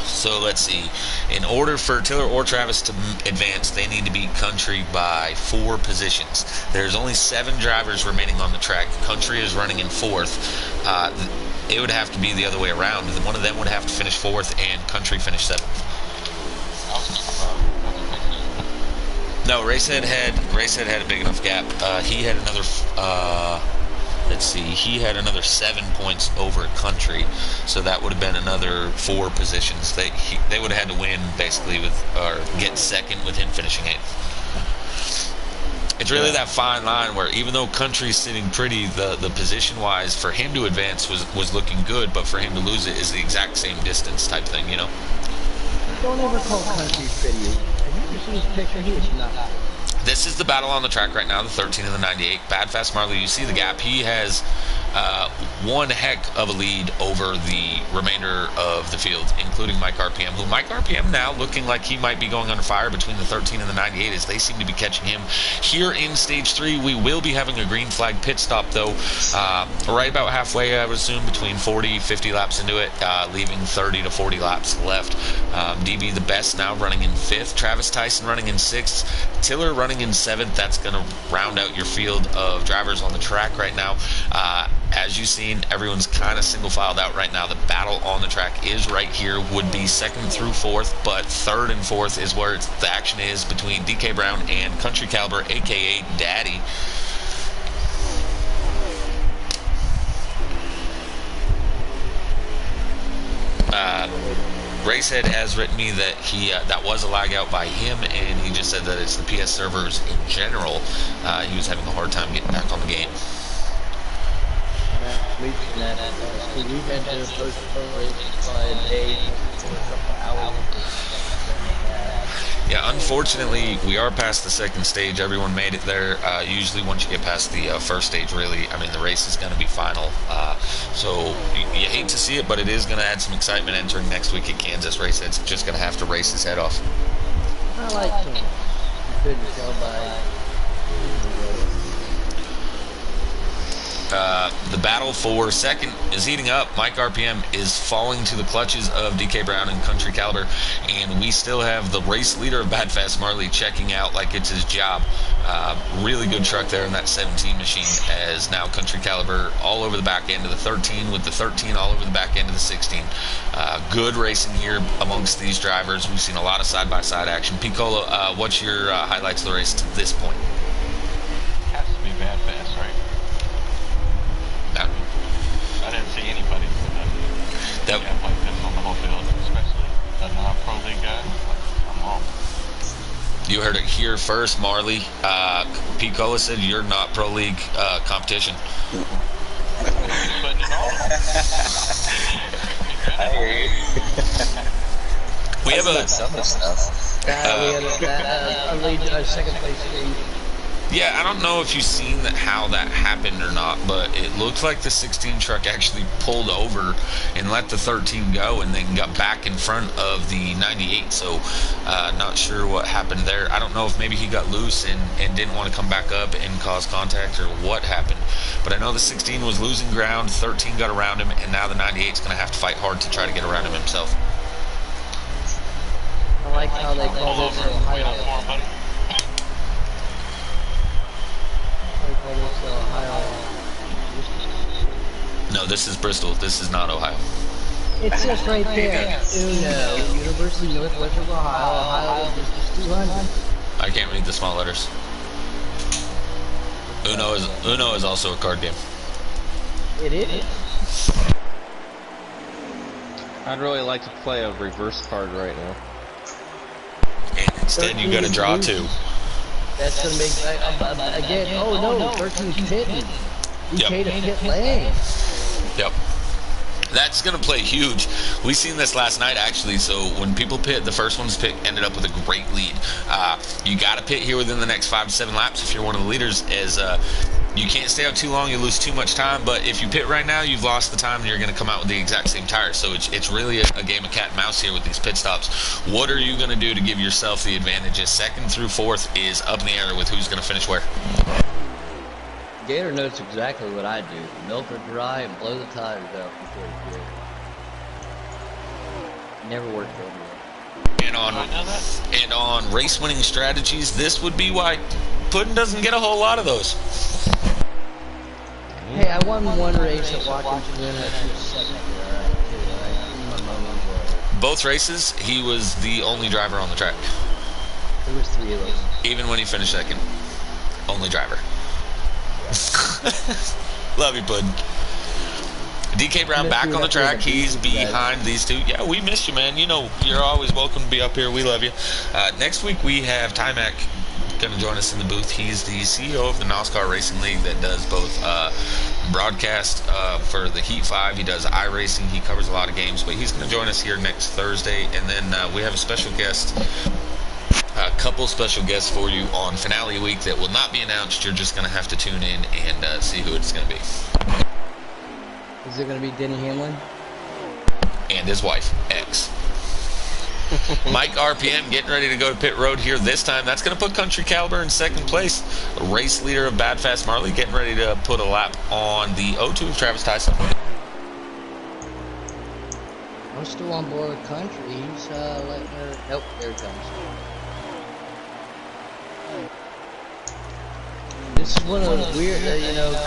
So let's see. In order for Tiller or Travis to advance, they need to beat Country by 4 positions. There's only 7 drivers remaining on the track. Country is running in 4th. It would have to be the other way around. One of them would have to finish 4th and Country finish 7th. No, Racehead had a big enough gap. He had another let's see, he had another 7 points over Country, so that would have been another 4 positions. They would have had to win basically or get second with him finishing 8th. It's really that fine line where even though Country's sitting pretty, the position-wise for him to advance was looking good, but for him to lose it is the exact same distance type thing, you know? Don't ever call Country pretty. Have you ever seen his picture? He is not. This is the battle on the track right now, the 13 and the 98. Bad Fast Marley, you see the gap. He has one heck of a lead over the remainder of the field, including Mike RPM, who Mike RPM now looking like he might be going under fire between the 13 and the 98 as they seem to be catching him. Here in stage 3, we will be having a green flag pit stop, though, right about halfway, I would assume, between 40, 50 laps into it, leaving 30 to 40 laps left. DB the best now running in 5th. Travis Tyson running in 6th. Tiller running in 7th. That's going to round out your field of drivers on the track right now. As you've seen, everyone's kind of single filed out right now. The battle on the track is right here. Would be 2nd through 4th, but 3rd and 4th is where the action is between DK Brown and Country Caliber, aka Daddy. Racehead has written me that that was a lag out by him, and he just said that it's the PS servers in general. He was having a hard time getting back on the game. weeks from that. So we had to postpone races by a day for a couple of hours. Yeah, unfortunately, we are past the second stage. Everyone made it there. Usually, once you get past the first stage, really, I mean, the race is going to be final. So you hate to see it, but it is going to add some excitement entering next week at Kansas. Race Head's just going to have to race his head off. I like Kansas. You couldn't tell by. The battle for second is heating up. Mike RPM is falling to the clutches of DK Brown and Country Caliber, and we still have the race leader of Bad Fast Marley checking out like it's his job. Really good truck there in that 17 machine, as now Country Caliber all over the back end of the 13, with the 13 all over the back end of the 16. Good racing here amongst these drivers. We've seen a lot of side-by-side action. Piccolo, what's your highlights of the race to this point? Has to be Bad Fast, right? I didn't see anybody that like this on the whole field, especially a non-pro league guy. I'm off. You heard it here first, Marley. Piccolo said you're not pro league competition. He's putting it on. I hear you. We have some stuff. We had a second place stage. Yeah, I don't know if you've seen how that happened or not, but it looked like the 16 truck actually pulled over and let the 13 go and then got back in front of the 98. So not sure what happened there. I don't know if maybe he got loose and didn't want to come back up and cause contact or what happened. But I know the 16 was losing ground, 13 got around him, and now the 98 is going to have to fight hard to try to get around him himself. I like how they call this Ohio. No, this is Bristol. This is not Ohio. It says right there, Uno, University of Northwestern Ohio. Ohio is 200. I can't read the small letters. Uno is also a card game. It is. I'd really like to play a reverse card right now. And instead, you got to draw 2. That's going to make, again, oh no, 13's pitting. DK to pit lane. Yep. That's going to play huge. We seen this last night, actually. So when people pit, the first one's pit ended up with a great lead. You got to pit here within the next 5 to 7 laps if you're one of the leaders, as you can't stay out too long, you lose too much time. But if you pit right now, you've lost the time and you're going to come out with the exact same tire. So it's really a game of cat and mouse here with these pit stops. What are you going to do to give yourself the advantages? 2nd through 4th is up in the air with who's going to finish where. Gator knows exactly what I do. Milk her dry and blow the tires out before you do it. Never worked for me. And on race-winning strategies, this would be why Puddin doesn't get a whole lot of those. Hey, I won one race at Watkins Glen. I was second. Both races, he was the only driver on the track. There was 3 of those. Even when he finished second, only driver. Love you, Puddin. DK Brown back on the track. He's behind these two. Yeah, we missed you, man. You know, you're always welcome to be up here. We love you. Next week, we have Tymac going to join us in the booth. He's the CEO of the NASCAR Racing League that does both broadcast for the Heat 5. He does iRacing. He covers a lot of games, but he's going to join us here next Thursday. And then we have a special guest, a couple special guests for you on finale week that will not be announced. You're just going to have to tune in and see who it's going to be. Is it going to be Denny Hamlin? And his wife, X. Mike RPM getting ready to go to pit road here this time. That's going to put Country Caliber in 2nd place. The race leader of Bad Fast Marley getting ready to put a lap on the O2 of Travis Tyson. I'm still on board with Country. He's letting her... Nope, there it comes. This is one of those weird,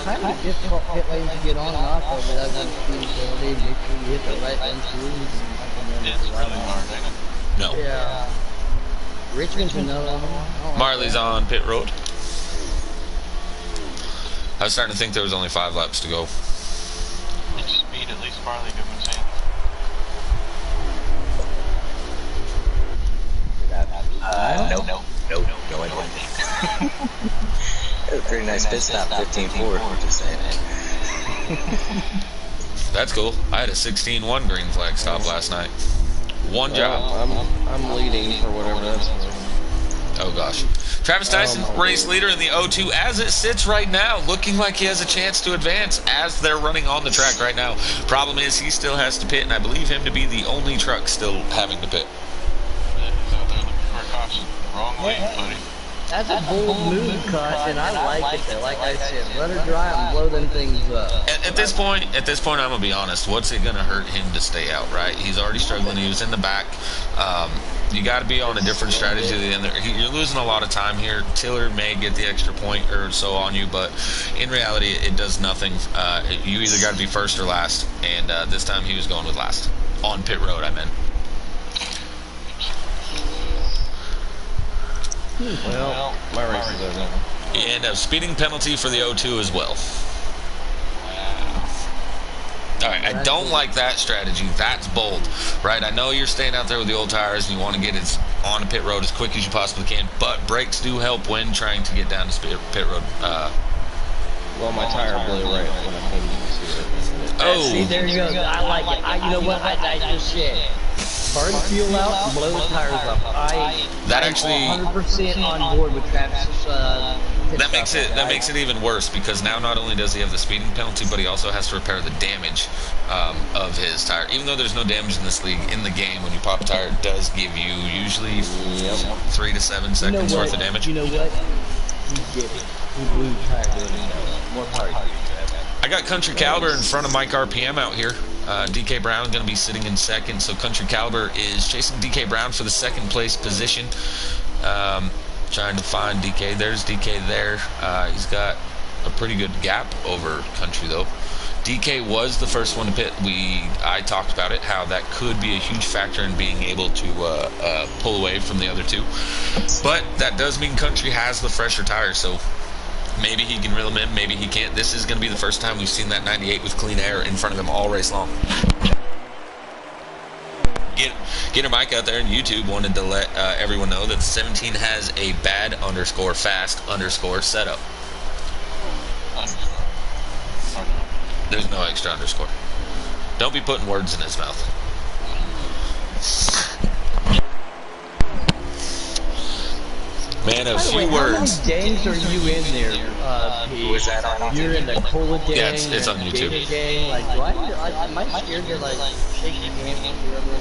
kind of difficult pit lanes to get on and off of, but I've got speed ability to make sure you hit the right one through. It's really hard, ain't it? No. Yeah. Richmond's another one. Marley's on pit road. I was starting to think there was only 5 laps to go. It's speed, at least Farley give him a chance. No idea. It was a pretty nice pit stop, 15-4, just saying. That's cool. I had a 16-1 green flag stop last night. One job. I'm leading for whatever that's worth. Oh gosh. Travis Tyson, race leader in the O2 as it sits right now, looking like he has a chance to advance as they're running on the track right now. Problem is he still has to pit, and I believe him to be the only truck still having to pit. Wrong way, buddy. That's a bold move, Cut, and I like it there. Like I said, let her drive and blow them things up. At this point, I'm gonna be honest. What's it gonna hurt him to stay out? Right? He's already struggling. He was in the back. You got to be on a different strategy than you're losing a lot of time here. Tiller may get the extra point or so on you, but in reality, it does nothing. You either got to be first or last, and this time he was going with last on pit road. I meant. Well, my race is over. And a speeding penalty for the O2 as well. Alright, I don't like that strategy. That's bold, right? I know you're staying out there with the old tires and you want to get it on the pit road as quick as you possibly can, but brakes do help when trying to get down to pit road. Well, my tire blew right when I came to it. Oh! See, there you go. I like it. You know what? I just said. Burn fuel out, blow the tires up. I'm 100% on board with Travis's. That makes it even worse because now not only does he have the speeding penalty, but he also has to repair the damage of his tire. Even though there's no damage in this league, in the game, when you pop a tire, it does give you usually 3 to 7 seconds worth of damage. You know what? He did it. He blew the tire doing it. More power to you, Travis. I got Country Caliber in front of Mike RPM out here. DK Brown going to be sitting in second, so Country Caliber is chasing DK Brown for the second place position. Trying to find DK. There's DK there. He's got a pretty good gap over Country though. DK was the first one to pit. I talked about it, how that could be a huge factor in being able to pull away from the other two. But that does mean Country has the fresher tires, so maybe he can reel him in, maybe he can't. This is going to be the first time we've seen that 98 with clean air in front of him all race long. Get her mic out there, and YouTube wanted to let everyone know that 17 has a bad _ fast _ setup. There's no extra underscore. Don't be putting words in his mouth. Man, a few words. How many gangs are you in there, Pete? Was that on YouTube? You're in the Cola gang. Yeah, it's on YouTube. Gang. Like, am I scared to shake your hand with whoever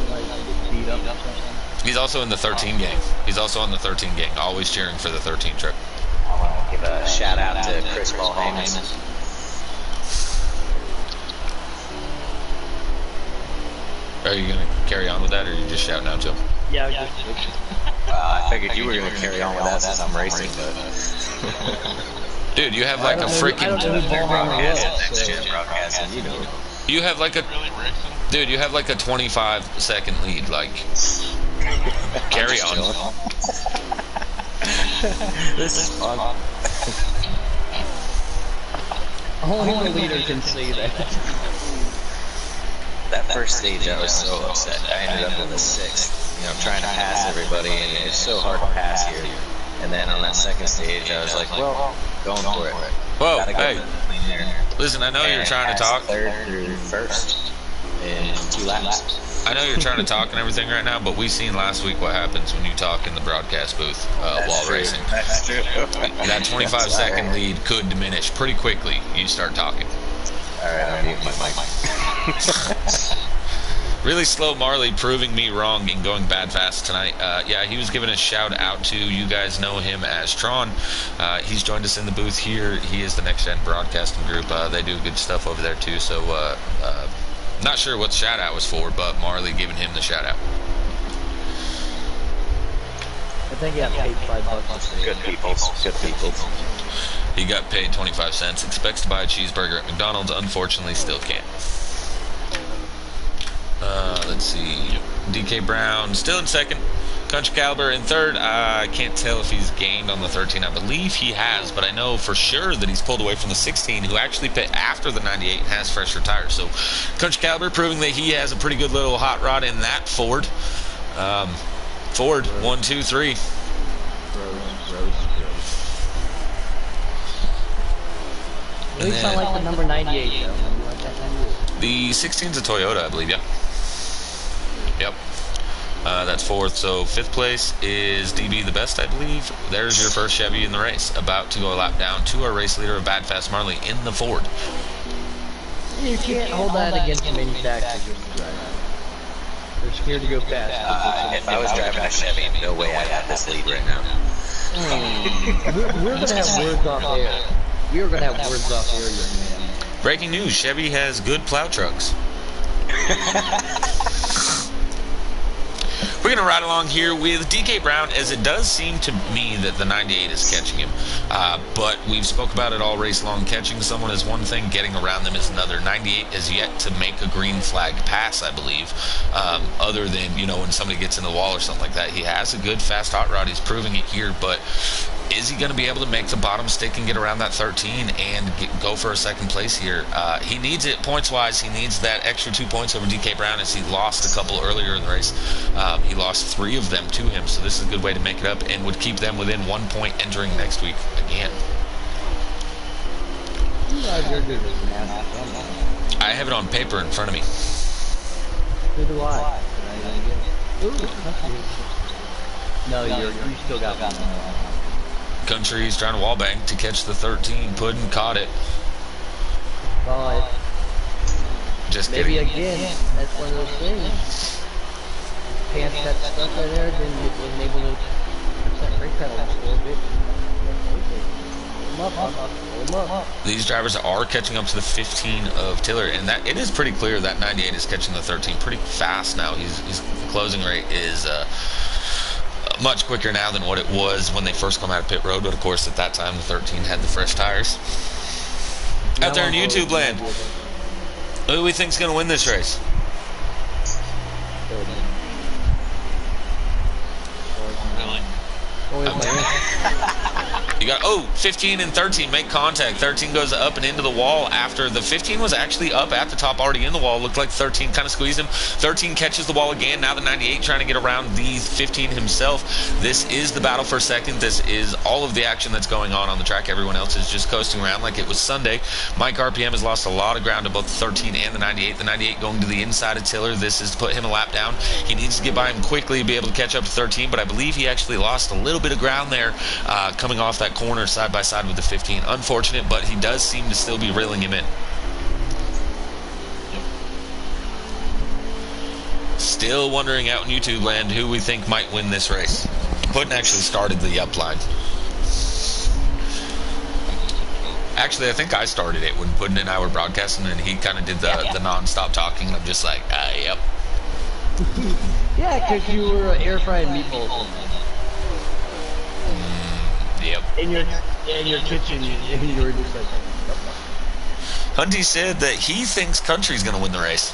get beat up or something? He's also in the 13 gang. He's also on the 13 gang, always cheering for the 13 trip. I want to give a shout out to Chris Mulholland. Are you going to carry on with that, or are you just shouting out to him? Yeah, I figured you were going to carry on with that since I'm racing, but... Dude, you have like a freaking... You have like a... Dude, you have like a 25-second lead, like... Carry on. This is fun. Only the leader can see that. That first stage, I was so upset. I ended up in the 6th. Trying to pass everybody, and it's so hard to pass here. And then on that second stage, I was like, well, going for it. Whoa, hey. Listen, I know you're trying to talk. Third through first in 2 laps. I know you're trying to talk and everything right now, but we seen last week what happens when you talk in the broadcast booth while racing. That's true. That 25-second lead could diminish pretty quickly. You start talking. Alright, I'll mute my mic. Really slow Marley proving me wrong and going bad fast tonight. Yeah, he was giving a shout out to, you guys know him as Tron. He's joined us in the booth here. He is the Next Gen Broadcasting Group. They do good stuff over there too, so not sure what the shout out was for, but Marley giving him the shout out. I think he got paid $5. Good people. Good people. He got paid 25 cents. Expects to buy a cheeseburger at McDonald's. Unfortunately, still can't. Let's see. DK Brown still in second. Country Caliber in third. I can't tell if he's gained on the 13. I believe he has, but I know for sure that he's pulled away from the 16, who actually pit after the 98 and has fresher tires. So Country Caliber proving that he has a pretty good little hot rod in that Ford. Ford, 1, 2, 3. At least I like the number 98 though. The 16's a Toyota, I believe, yeah. Yep. That's fourth. So fifth place is DB the Best, I believe. There's your first Chevy in the race. About to go a lap down to our race leader, Bad Fast Marley, in the Ford. You can't hold that against the manufacturers. They're scared to go fast. If I was driving a Chevy, no way I'd have this lead right now. We're going to have words off air. We are going to have words off air, young man. Breaking news, Chevy has good plow trucks. We're going to ride along here with DK Brown, as it does seem to me that the 98 is catching him. But we've spoke about it all race long. Catching someone is one thing, getting around them is another. 98 is yet to make a green flag pass, I believe, other than, you know, when somebody gets in the wall or something like that. He has a good fast hot rod. He's proving it here, but is he going to be able to make the bottom stick and get around that 13 and go for a second place here? He needs it points-wise. He needs that extra 2 points over DK Brown, as he lost a couple earlier in the race. He lost 3 of them to him, so this is a good way to make it up and would keep them within 1 point entering next week again. I have it on paper in front of me. So do I. No, you still got one. Country's trying to wallbang to catch the 13. Puddin caught it. But Just maybe kidding. again, that's one of those things. Pants got stuck in there, then you wasn't able to push that brake pedal just a little bit. Hold up. These drivers are catching up to the 15 of Tiller, and that it is pretty clear that 98 is catching the 13 pretty fast now. His closing rate is much quicker now than what it was when they first come out of pit road, but of course at that time the 13 had the fresh tires. Out there in YouTube land, who do we think's going to win this race? You got, 15 and 13 make contact. 13 goes up and into the wall after the 15 was actually up at the top, already in the wall. Looked like 13 kind of squeezed him. 13 catches the wall again. Now the 98 trying to get around the 15 himself. This is the battle for second. This is all of the action that's going on the track. Everyone else is just coasting around like it was Sunday. Mike RPM has lost a lot of ground to both the 13 and the 98. The 98 going to the inside of Tiller. This is to put him a lap down. He needs to get by him quickly to be able to catch up to 13, but I believe he actually lost a little bit of ground there coming off that corner side by side with the 15. Unfortunate, but he does seem to still be reeling him in. Still wondering out in YouTube land who we think might win this race. Puddin actually started the upline. Actually, I think I started it when Puddin and I were broadcasting, and he kind of did the non-stop talking. I'm just like, yep. Yeah, because you were air frying meatballs. Yep. In your kitchen, you were just like. Hunty said that he thinks Country's going to win the race.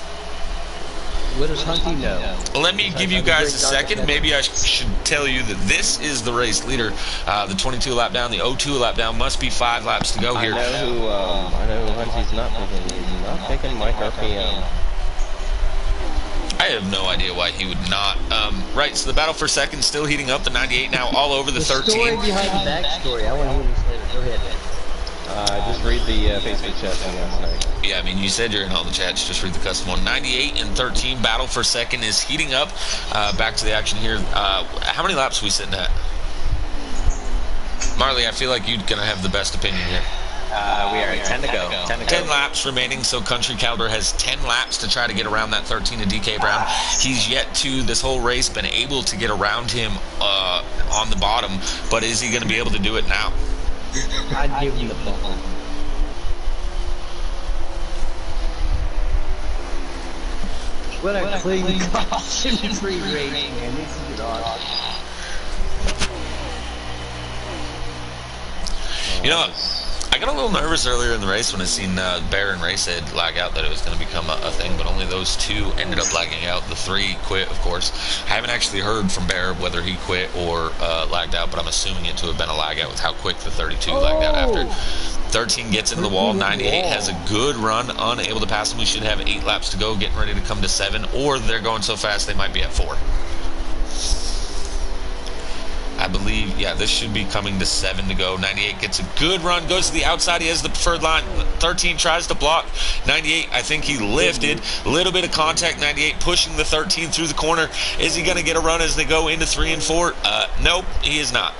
What does Hunty know? Let me give you guys a second. Maybe I should tell you that this is the race leader. The 22 lap down, the 02 lap down. Must be 5 laps to go here. I know who Hunty's not picking. He's not picking Mike RPM. I have no idea why he would not. Right, so the battle for second still heating up. The 98 now all over the 13. The story behind the backstory. I want to hear this later. Go ahead. Just read the Facebook chat from last night. Yeah, I mean, you said you're in all the chats. Just read the custom one. 98 and 13. Battle for second is heating up. Back to the action here. How many laps are we sitting at? Marley, I feel like you're going to have the best opinion here. We are at 10 to go. 10 laps remaining, so Country Caliber has 10 laps to try to get around that 13 of DK Brown. He's yet to, this whole race, been able to get around him on the bottom, but is he going to be able to do it now? I'd give him the ball. What a clean caution-free race, man. This is awesome. You know, I got a little nervous earlier in the race when I seen Bear and Racehead lag out, that it was going to become a thing, but only those 2 ended up lagging out. The 3 quit, of course. I haven't actually heard from Bear whether he quit or lagged out, but I'm assuming it to have been a lag out with how quick the 32 lagged out after. 13 gets into the wall. 98 has a good run, unable to pass him. We should have 8 laps to go, getting ready to come to 7, or they're going so fast they might be at 4. I believe, yeah, this should be coming to 7 to go. 98 gets a good run, goes to the outside. He has the preferred line. 13 tries to block. 98, I think he lifted. A little bit of contact. 98 pushing the 13 through the corner. Is he going to get a run as they go into 3 and 4? Nope, he is not.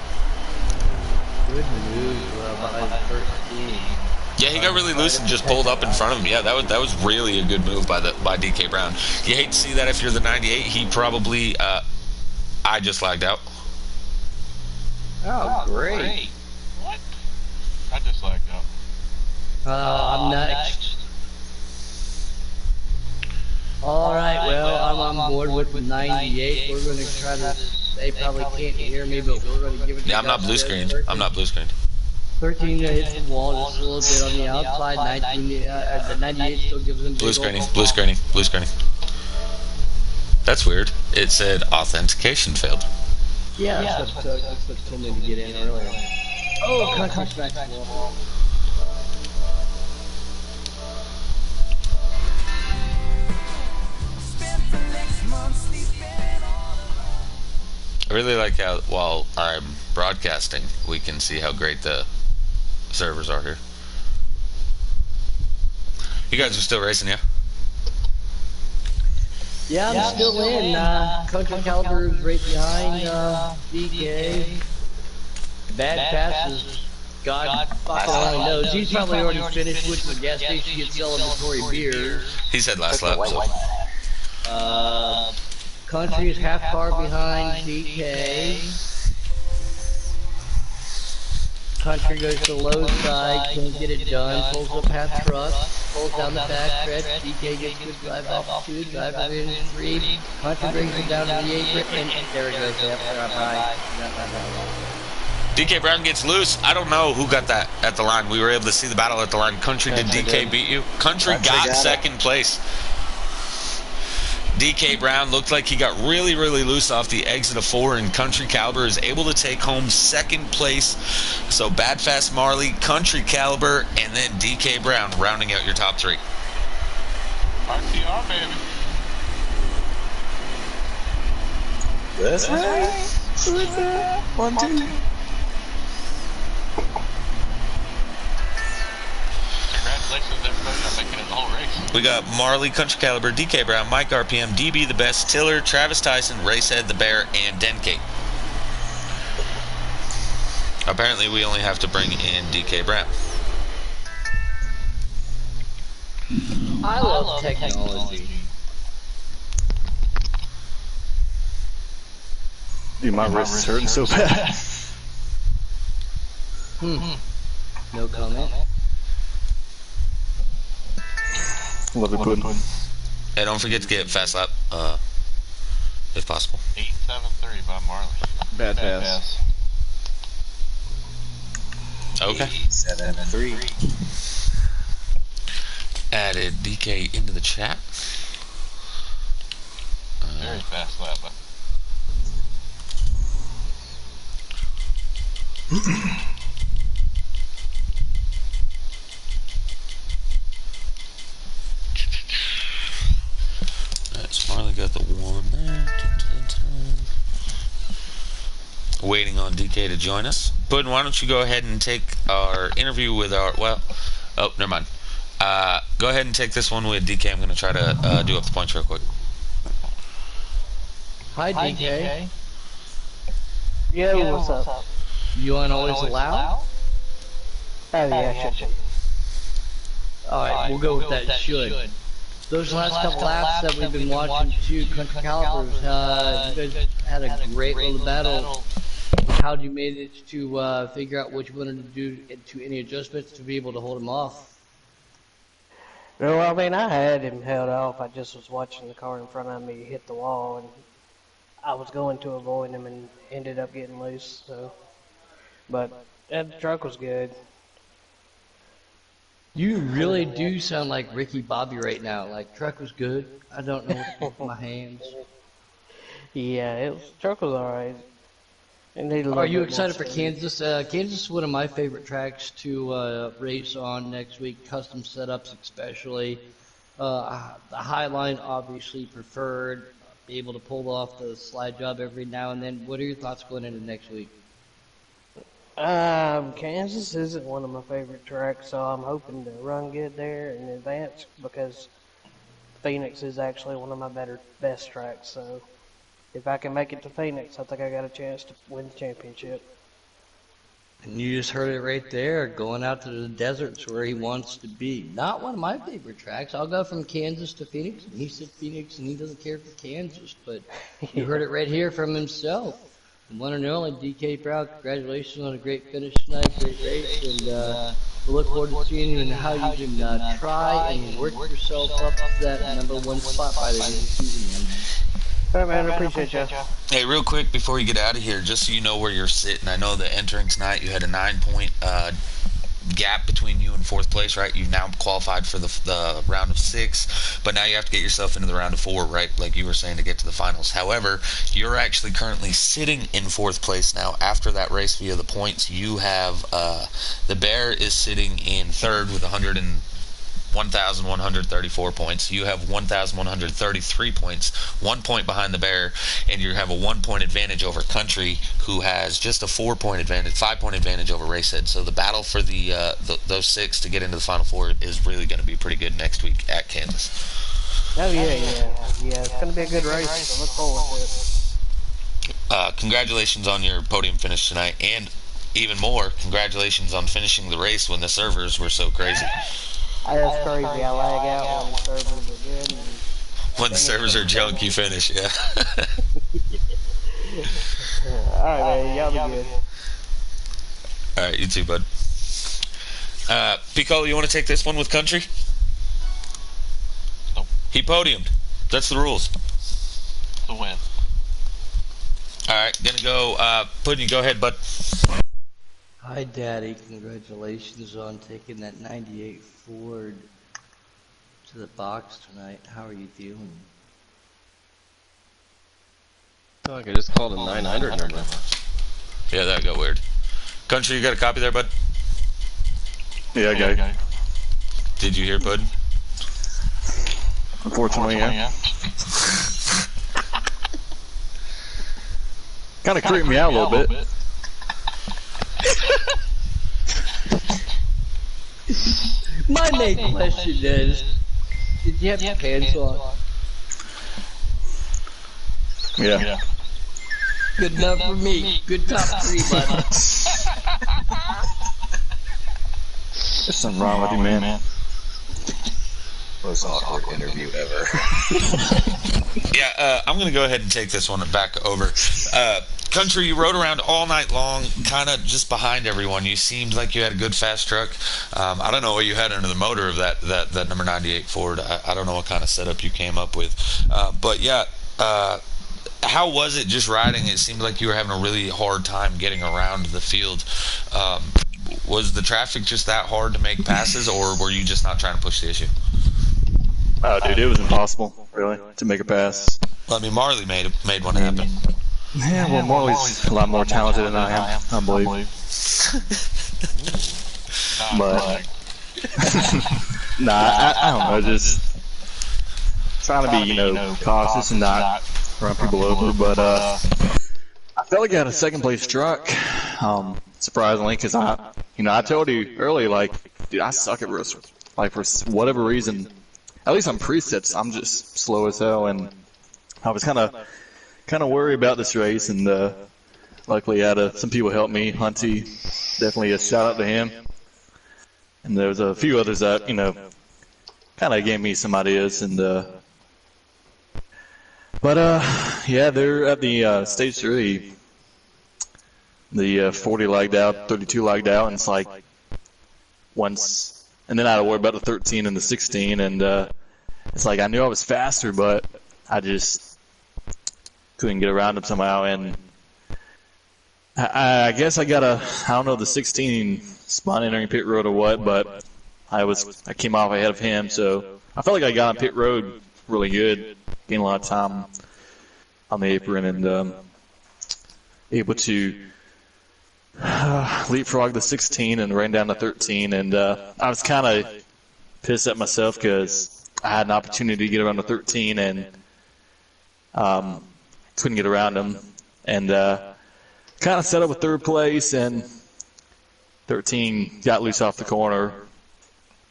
Good move by 13. Yeah, he got really loose and just pulled up in front of him. Yeah, that was really a good move by DK Brown. You hate to see that if you're the 98. He probably, I just lagged out. Oh, great. What? I just lagged out. I'm next. Alright, well, I'm on board with 98. We're going to try to, they probably can't hear me, but we're going to give it to Yeah, I'm not blue screened. 13 hits the wall just a little bit on the outside. 19, the 98 still gives them blue screening. That's weird. It said authentication failed. Yeah, that's what told me to get in earlier. Oh, country smack the wall. I really like how while I'm broadcasting, we can see how great the servers are here. You guys are still racing, yeah? Yeah, I'm still in. Country Caliber is right behind DK. Bad passes. God fucking only knows. He's probably already finished with the gas station get celebratory beers. He said last lap, so. Country is half car behind DK. Country goes to the low side, can't get it done, pulls up half truck, pulls down the back stretch, DK gets good drive off 2, drive it in 3, Country brings it down to the 8, and there it goes, yep, they're up high. DK Brown gets loose. I don't know who got that at the line. We were able to see the battle at the line. Country, did DK beat you? Country got second place. DK Brown looked like he got really, really loose off the exit of 4, and Country Caliber is able to take home second place. So Bad Fast Marley, Country Caliber, and then DK Brown rounding out your top 3. RTR, baby. That's right. Who is that? 1, 2. Congratulations, everybody, on making it the whole race. We got Marley, Country Caliber, DK Brown, Mike RPM, DB the Best, Tiller, Travis Tyson, Racehead the Bear, and Denke. Apparently we only have to bring in DK Brown. I love technology. Dude, my wrist is hurting so bad. No comment. Love it, pudding. Hey, don't forget to get fast lap, if possible. 873 by Marley. Bad pass. Okay. 873. Added DK into the chat. Very fast lap. Marley got the 1 there. Waiting on DK to join us. Puddin', why don't you go ahead and take our interview with our, well, oh, never mind. Go ahead and take this one with DK. I'm going to try to do up the points real quick. Hi, DK. Yo, what's up? You want always allow? Oh yeah, should. Alright, we'll go with that should. Those last couple laps that we've been watching too, Country Calibers, you guys had a great little battle. How did you manage to figure out what you wanted to do to any adjustments to be able to hold him off? Well, I mean, I had him held off. I just was watching the car in front of me hit the wall, and I was going to avoid him and ended up getting loose. So, but that truck was good. You really do sound like Ricky Bobby right now. Like, truck was good. I don't know what to do with my hands. Yeah, truck was alright. Are you excited for Kansas? Kansas is one of my favorite tracks to race on next week. Custom setups especially. The Highline obviously preferred. be able to pull off the slide job every now and then. What are your thoughts going into next week? Kansas isn't one of my favorite tracks, so I'm hoping to run good there in advance because Phoenix is actually one of my best tracks. So if I can make it to Phoenix, I think I got a chance to win the championship. And you just heard it right there, going out to the deserts where he wants to be. Not one of my favorite tracks. I'll go from Kansas to Phoenix, and he said Phoenix, and he doesn't care for Kansas. But you heard it right here from himself. The one and only DK Brown. Congratulations on a great finish tonight, great race, and we look forward to seeing you and how you can try and work yourself up to that #1 spot by the end of the season, man. All right, man, I appreciate you. Hey, real quick before you get out of here, just so you know where you're sitting, I know that entering tonight you had a 9-point gap between you and 4th place, right? You've now qualified for the round of 6, but now you have to get yourself into the round of 4, right? Like you were saying, to get to the finals. However, you're actually currently sitting in 4th place now after that race via the points. You have the Bear is sitting in 3rd with 1,134 points. You have 1,133 points, 1 point behind the Bear, and you have a 1-point advantage over Country, who has just a 4-point advantage, 5-point advantage over Racehead. So the battle for those 6 to get into the Final Four is really going to be pretty good next week at Kansas. Oh yeah. It's going to be a good race. So look forward to it. Congratulations on your podium finish tonight, and even more, congratulations on finishing the race when the servers were so crazy. That's crazy. I lag out when the servers are good. When the servers are junk, you finish, yeah. Alright, man. Y'all be good. Alright, you too, bud. Piccolo, you want to take this one with Country? Nope. He podiumed. That's the rules. The win. Alright, gonna go, Puddin', go ahead, bud. Hi, Daddy. Congratulations on taking that 98 Ford to the box tonight. How are you doing? I feel like I just called a 900 number. Yeah, that got weird. Country, you got a copy there, bud? Yeah, I got it. Did you hear, bud? Unfortunately, yeah. Kind of creeped me out a little bit. My main question is, did you have your pants on? Yeah. Good enough for me. Good top 3, bud. There's something wrong with you, man. Most awkward interview ever. Yeah, I'm going to go ahead and take this one back over. Country, you rode around all night long, kind of just behind everyone. You seemed like you had a good fast truck. I don't know what you had under the motor of that number 98 Ford. I don't know what kind of setup you came up with. But yeah, how was it just riding? It seemed like you were having a really hard time getting around the field. Was the traffic just that hard to make passes, or were you just not trying to push the issue? Oh, dude, it was impossible, really, to make a pass. Well, I mean, Marley made one happen. Yeah, well, Marley's a lot more talented than I am, I believe. But, nah, I don't know, just trying to be, cautious and not run people over. But I felt like I had a second place truck, surprisingly, because I told you earlier, dude, I suck at road. For whatever reason, at least on presets, I'm just slow as hell, and I was kind of worried about this race, and luckily I had some people help me. Hunty, definitely a shout out to him, and there was a few others that kind of gave me some ideas, and yeah, they're at the stage 3. The 40 lagged out, 32 lagged out, and it's like once, and then I had to worry about the 13 and the 16, and it's like I knew I was faster, but I just couldn't get around him somehow, and I guess I got I don't know, the 16 spun entering pit road or what, but I came off ahead of him, so I felt like I got on pit road really good, gained a lot of time on the apron, and able to leapfrog the 16 and ran down to 13, and I was kind of pissed at myself because I had an opportunity to get around to 13, and Couldn't get around him, and kind of set up with third place, and 13 got loose off the corner,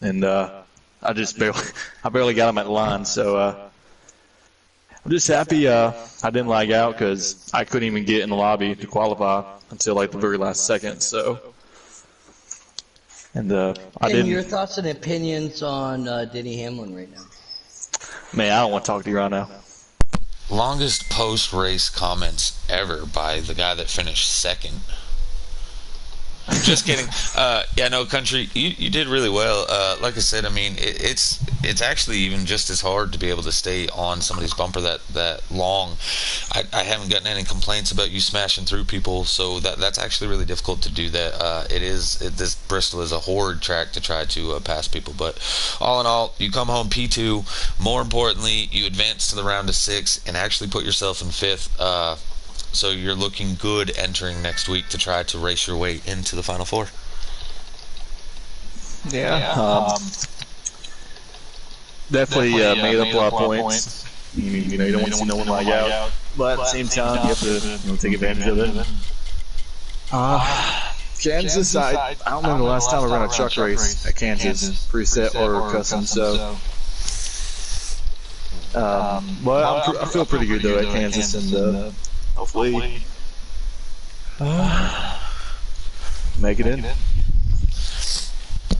and I barely got him at the line. So I'm just happy I didn't lag out, because I couldn't even get in the lobby to qualify until like the very last second. So, and I didn't. Your thoughts and opinions on Denny Hamlin right now? Man, I don't want to talk to you right now. Longest post-race comments ever by the guy that finished second. Just kidding. Yeah, no, Country, you did really well. Like I said, I mean, it's actually even just as hard to be able to stay on somebody's bumper that long. I haven't gotten any complaints about you smashing through people, so that's actually really difficult to do that. This Bristol is a horrid track to try to pass people, but all in all, you come home P2. More importantly, you advance to the round of 6 and actually put yourself in 5th. So you're looking good entering next week to try to race your way into the Final Four. Yeah. Definitely made up a lot of points. You know, you don't want to see no one lag out. But at the same time, you have to take advantage of it. Kansas, I don't remember the last time I ran a truck race at Kansas, preset or custom, so. But I feel pretty good, though, at Kansas, and hopefully make it in.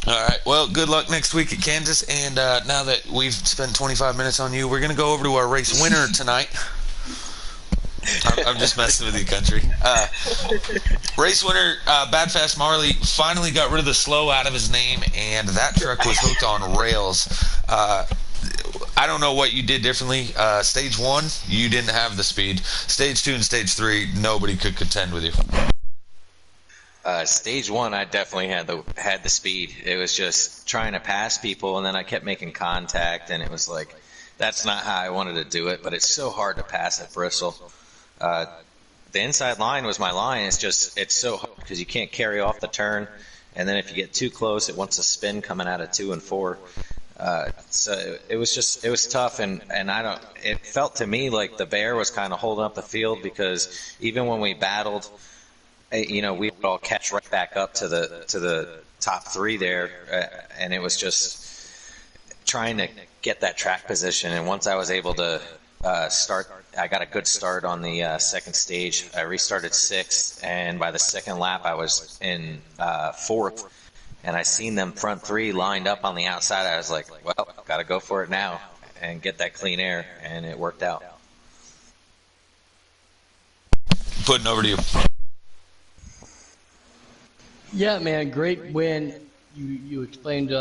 All right. Well, good luck next week at Kansas. And now that we've spent 25 minutes on you, we're going to go over to our race winner tonight. I'm just messing with you, Country. Race winner, Bad Fast Marley, finally got rid of the slow out of his name, and that truck was hooked on rails. I don't know what you did differently. Stage 1, you didn't have the speed. Stage 2 and Stage 3, nobody could contend with you. Stage 1, I definitely had the speed. It was just trying to pass people, and then I kept making contact, and it was like, that's not how I wanted to do it, but it's so hard to pass at Bristol. The inside line was my line. It's so hard because you can't carry off the turn, and then if you get too close, it wants a spin coming out of 2 and 4. So it was tough, and it felt to me like the Bear was kind of holding up the field, because even when we battled, we would all catch right back up to the top 3 there, and it was just trying to get that track position. And once I was able to start, I got a good start on the second stage. I restarted 6th, and by the second lap I was in 4th. And I seen them front 3 lined up on the outside. I was like, well, got to go for it now and get that clean air, and it worked out. Putting over to you. Yeah, man, great win. You explained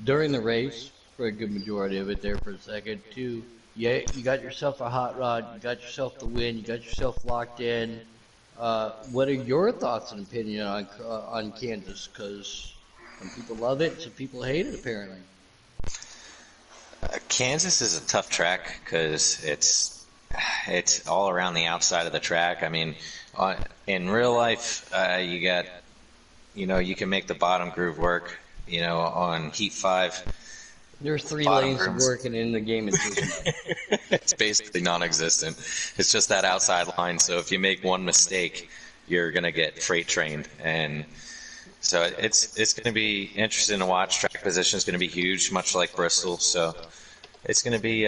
during the race for a good majority of it there for a second, too. Yeah, you got yourself a hot rod, you got yourself the win, you got yourself locked in. What are your thoughts and opinion on Kansas? Because some people love it, some people hate it, apparently. Kansas is a tough track because it's all around the outside of the track. I mean, in real life, you can make the bottom groove work. On Heat 5. There's 3 lanes of working in the game. It's basically non-existent. It's just that outside line. So if you make one mistake, you're gonna get freight trained, and so it's going to be interesting to watch. Track position is going to be huge, much like Bristol. So it's going to be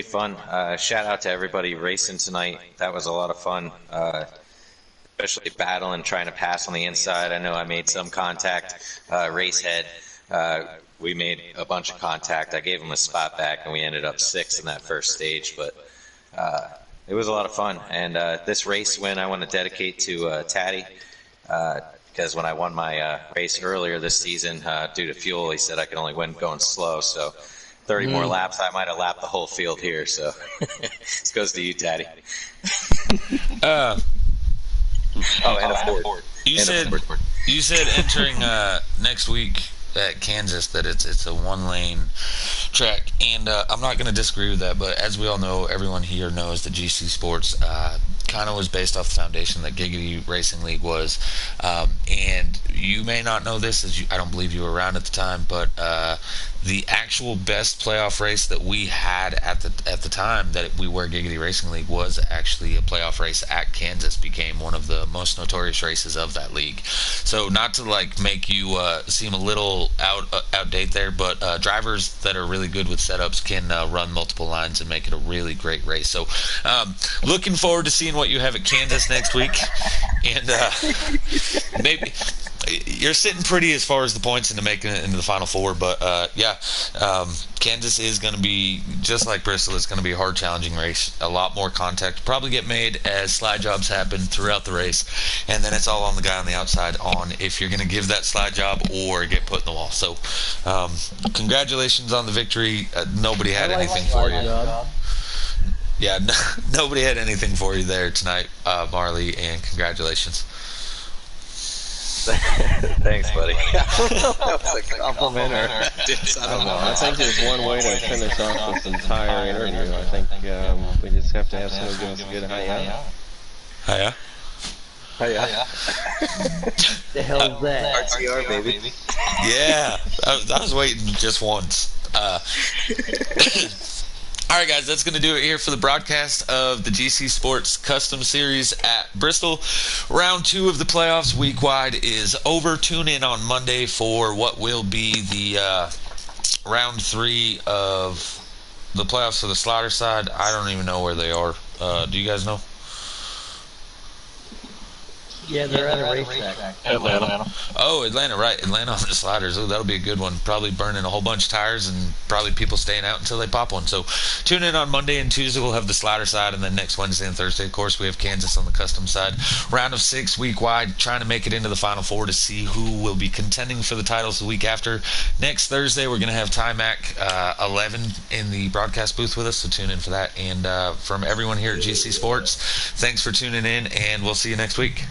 fun. Shout out to everybody racing tonight. That was a lot of fun, especially battling, trying to pass on the inside. I know I made some contact. Racehead, we made a bunch of contact. I gave him a spot back, and we ended up 6th in that first stage. But it was a lot of fun. And this race win I want to dedicate to Taddy. Because when I won my race earlier this season, due to fuel, he said I could only win going slow. So 30 more laps, I might have lapped the whole field here. So this goes to you, Taddy. And a Ford. You said entering next week at Kansas that it's a 1-lane track, and I'm not going to disagree with that. But as we all know, everyone here knows that GC Sports kind of was based off the foundation that Giggity Racing League was, and you may not know this, as I don't believe you were around at the time, but the actual best playoff race that we had at the time that we were Giggity Racing League was actually a playoff race at Kansas, became one of the most notorious races of that league. So not to like make you seem a little outdate there, but drivers that are really good with setups can run multiple lines and make it a really great race. So looking forward to seeing what you have at Kansas next week. And maybe you're sitting pretty as far as the points into making it into the Final Four, but Kansas is going to be, just like Bristol, it's going to be a hard, challenging race. A lot more contact probably get made as slide jobs happen throughout the race, and then it's all on the guy on the outside on if you're going to give that slide job or get put in the wall. So congratulations on the victory. Nobody had anything for you. Yeah, nobody had anything for you there tonight, Marley, and congratulations. Thanks, buddy. That was a compliment or I don't know. I think there's one way to finish off this entire interview. I think we just have to have someone give us a good hi-ya. Hiya. Hiya. The hell is that? RTR, baby. Yeah, I was waiting just once. All right, guys, that's going to do it here for the broadcast of the GC Sports Custom Series at Bristol. Round 2 of the playoffs week-wide is over. Tune in on Monday for what will be the round 3 of the playoffs for the Slaughter side. I don't even know where they are. Do you guys know? Yeah, they're at a racetrack. Atlanta. Oh, Atlanta, right. Atlanta on the sliders. Oh, that'll be a good one. Probably burning a whole bunch of tires and probably people staying out until they pop one. So tune in on Monday and Tuesday. We'll have the slider side, and then next Wednesday and Thursday, of course, we have Kansas on the custom side. Round of 6 week-wide, trying to make it into the Final Four to see who will be contending for the titles the week after. Next Thursday, we're going to have Ty-Mac 11 in the broadcast booth with us, so tune in for that. And from everyone here at GC Sports, thanks for tuning in, and we'll see you next week.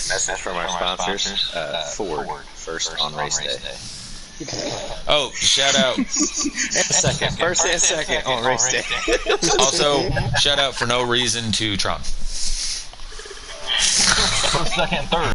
Message from our sponsors, Ford, first on race day. Oh, shout out. First and second on race day. Also, shout out for no reason to Tron. First, second, third.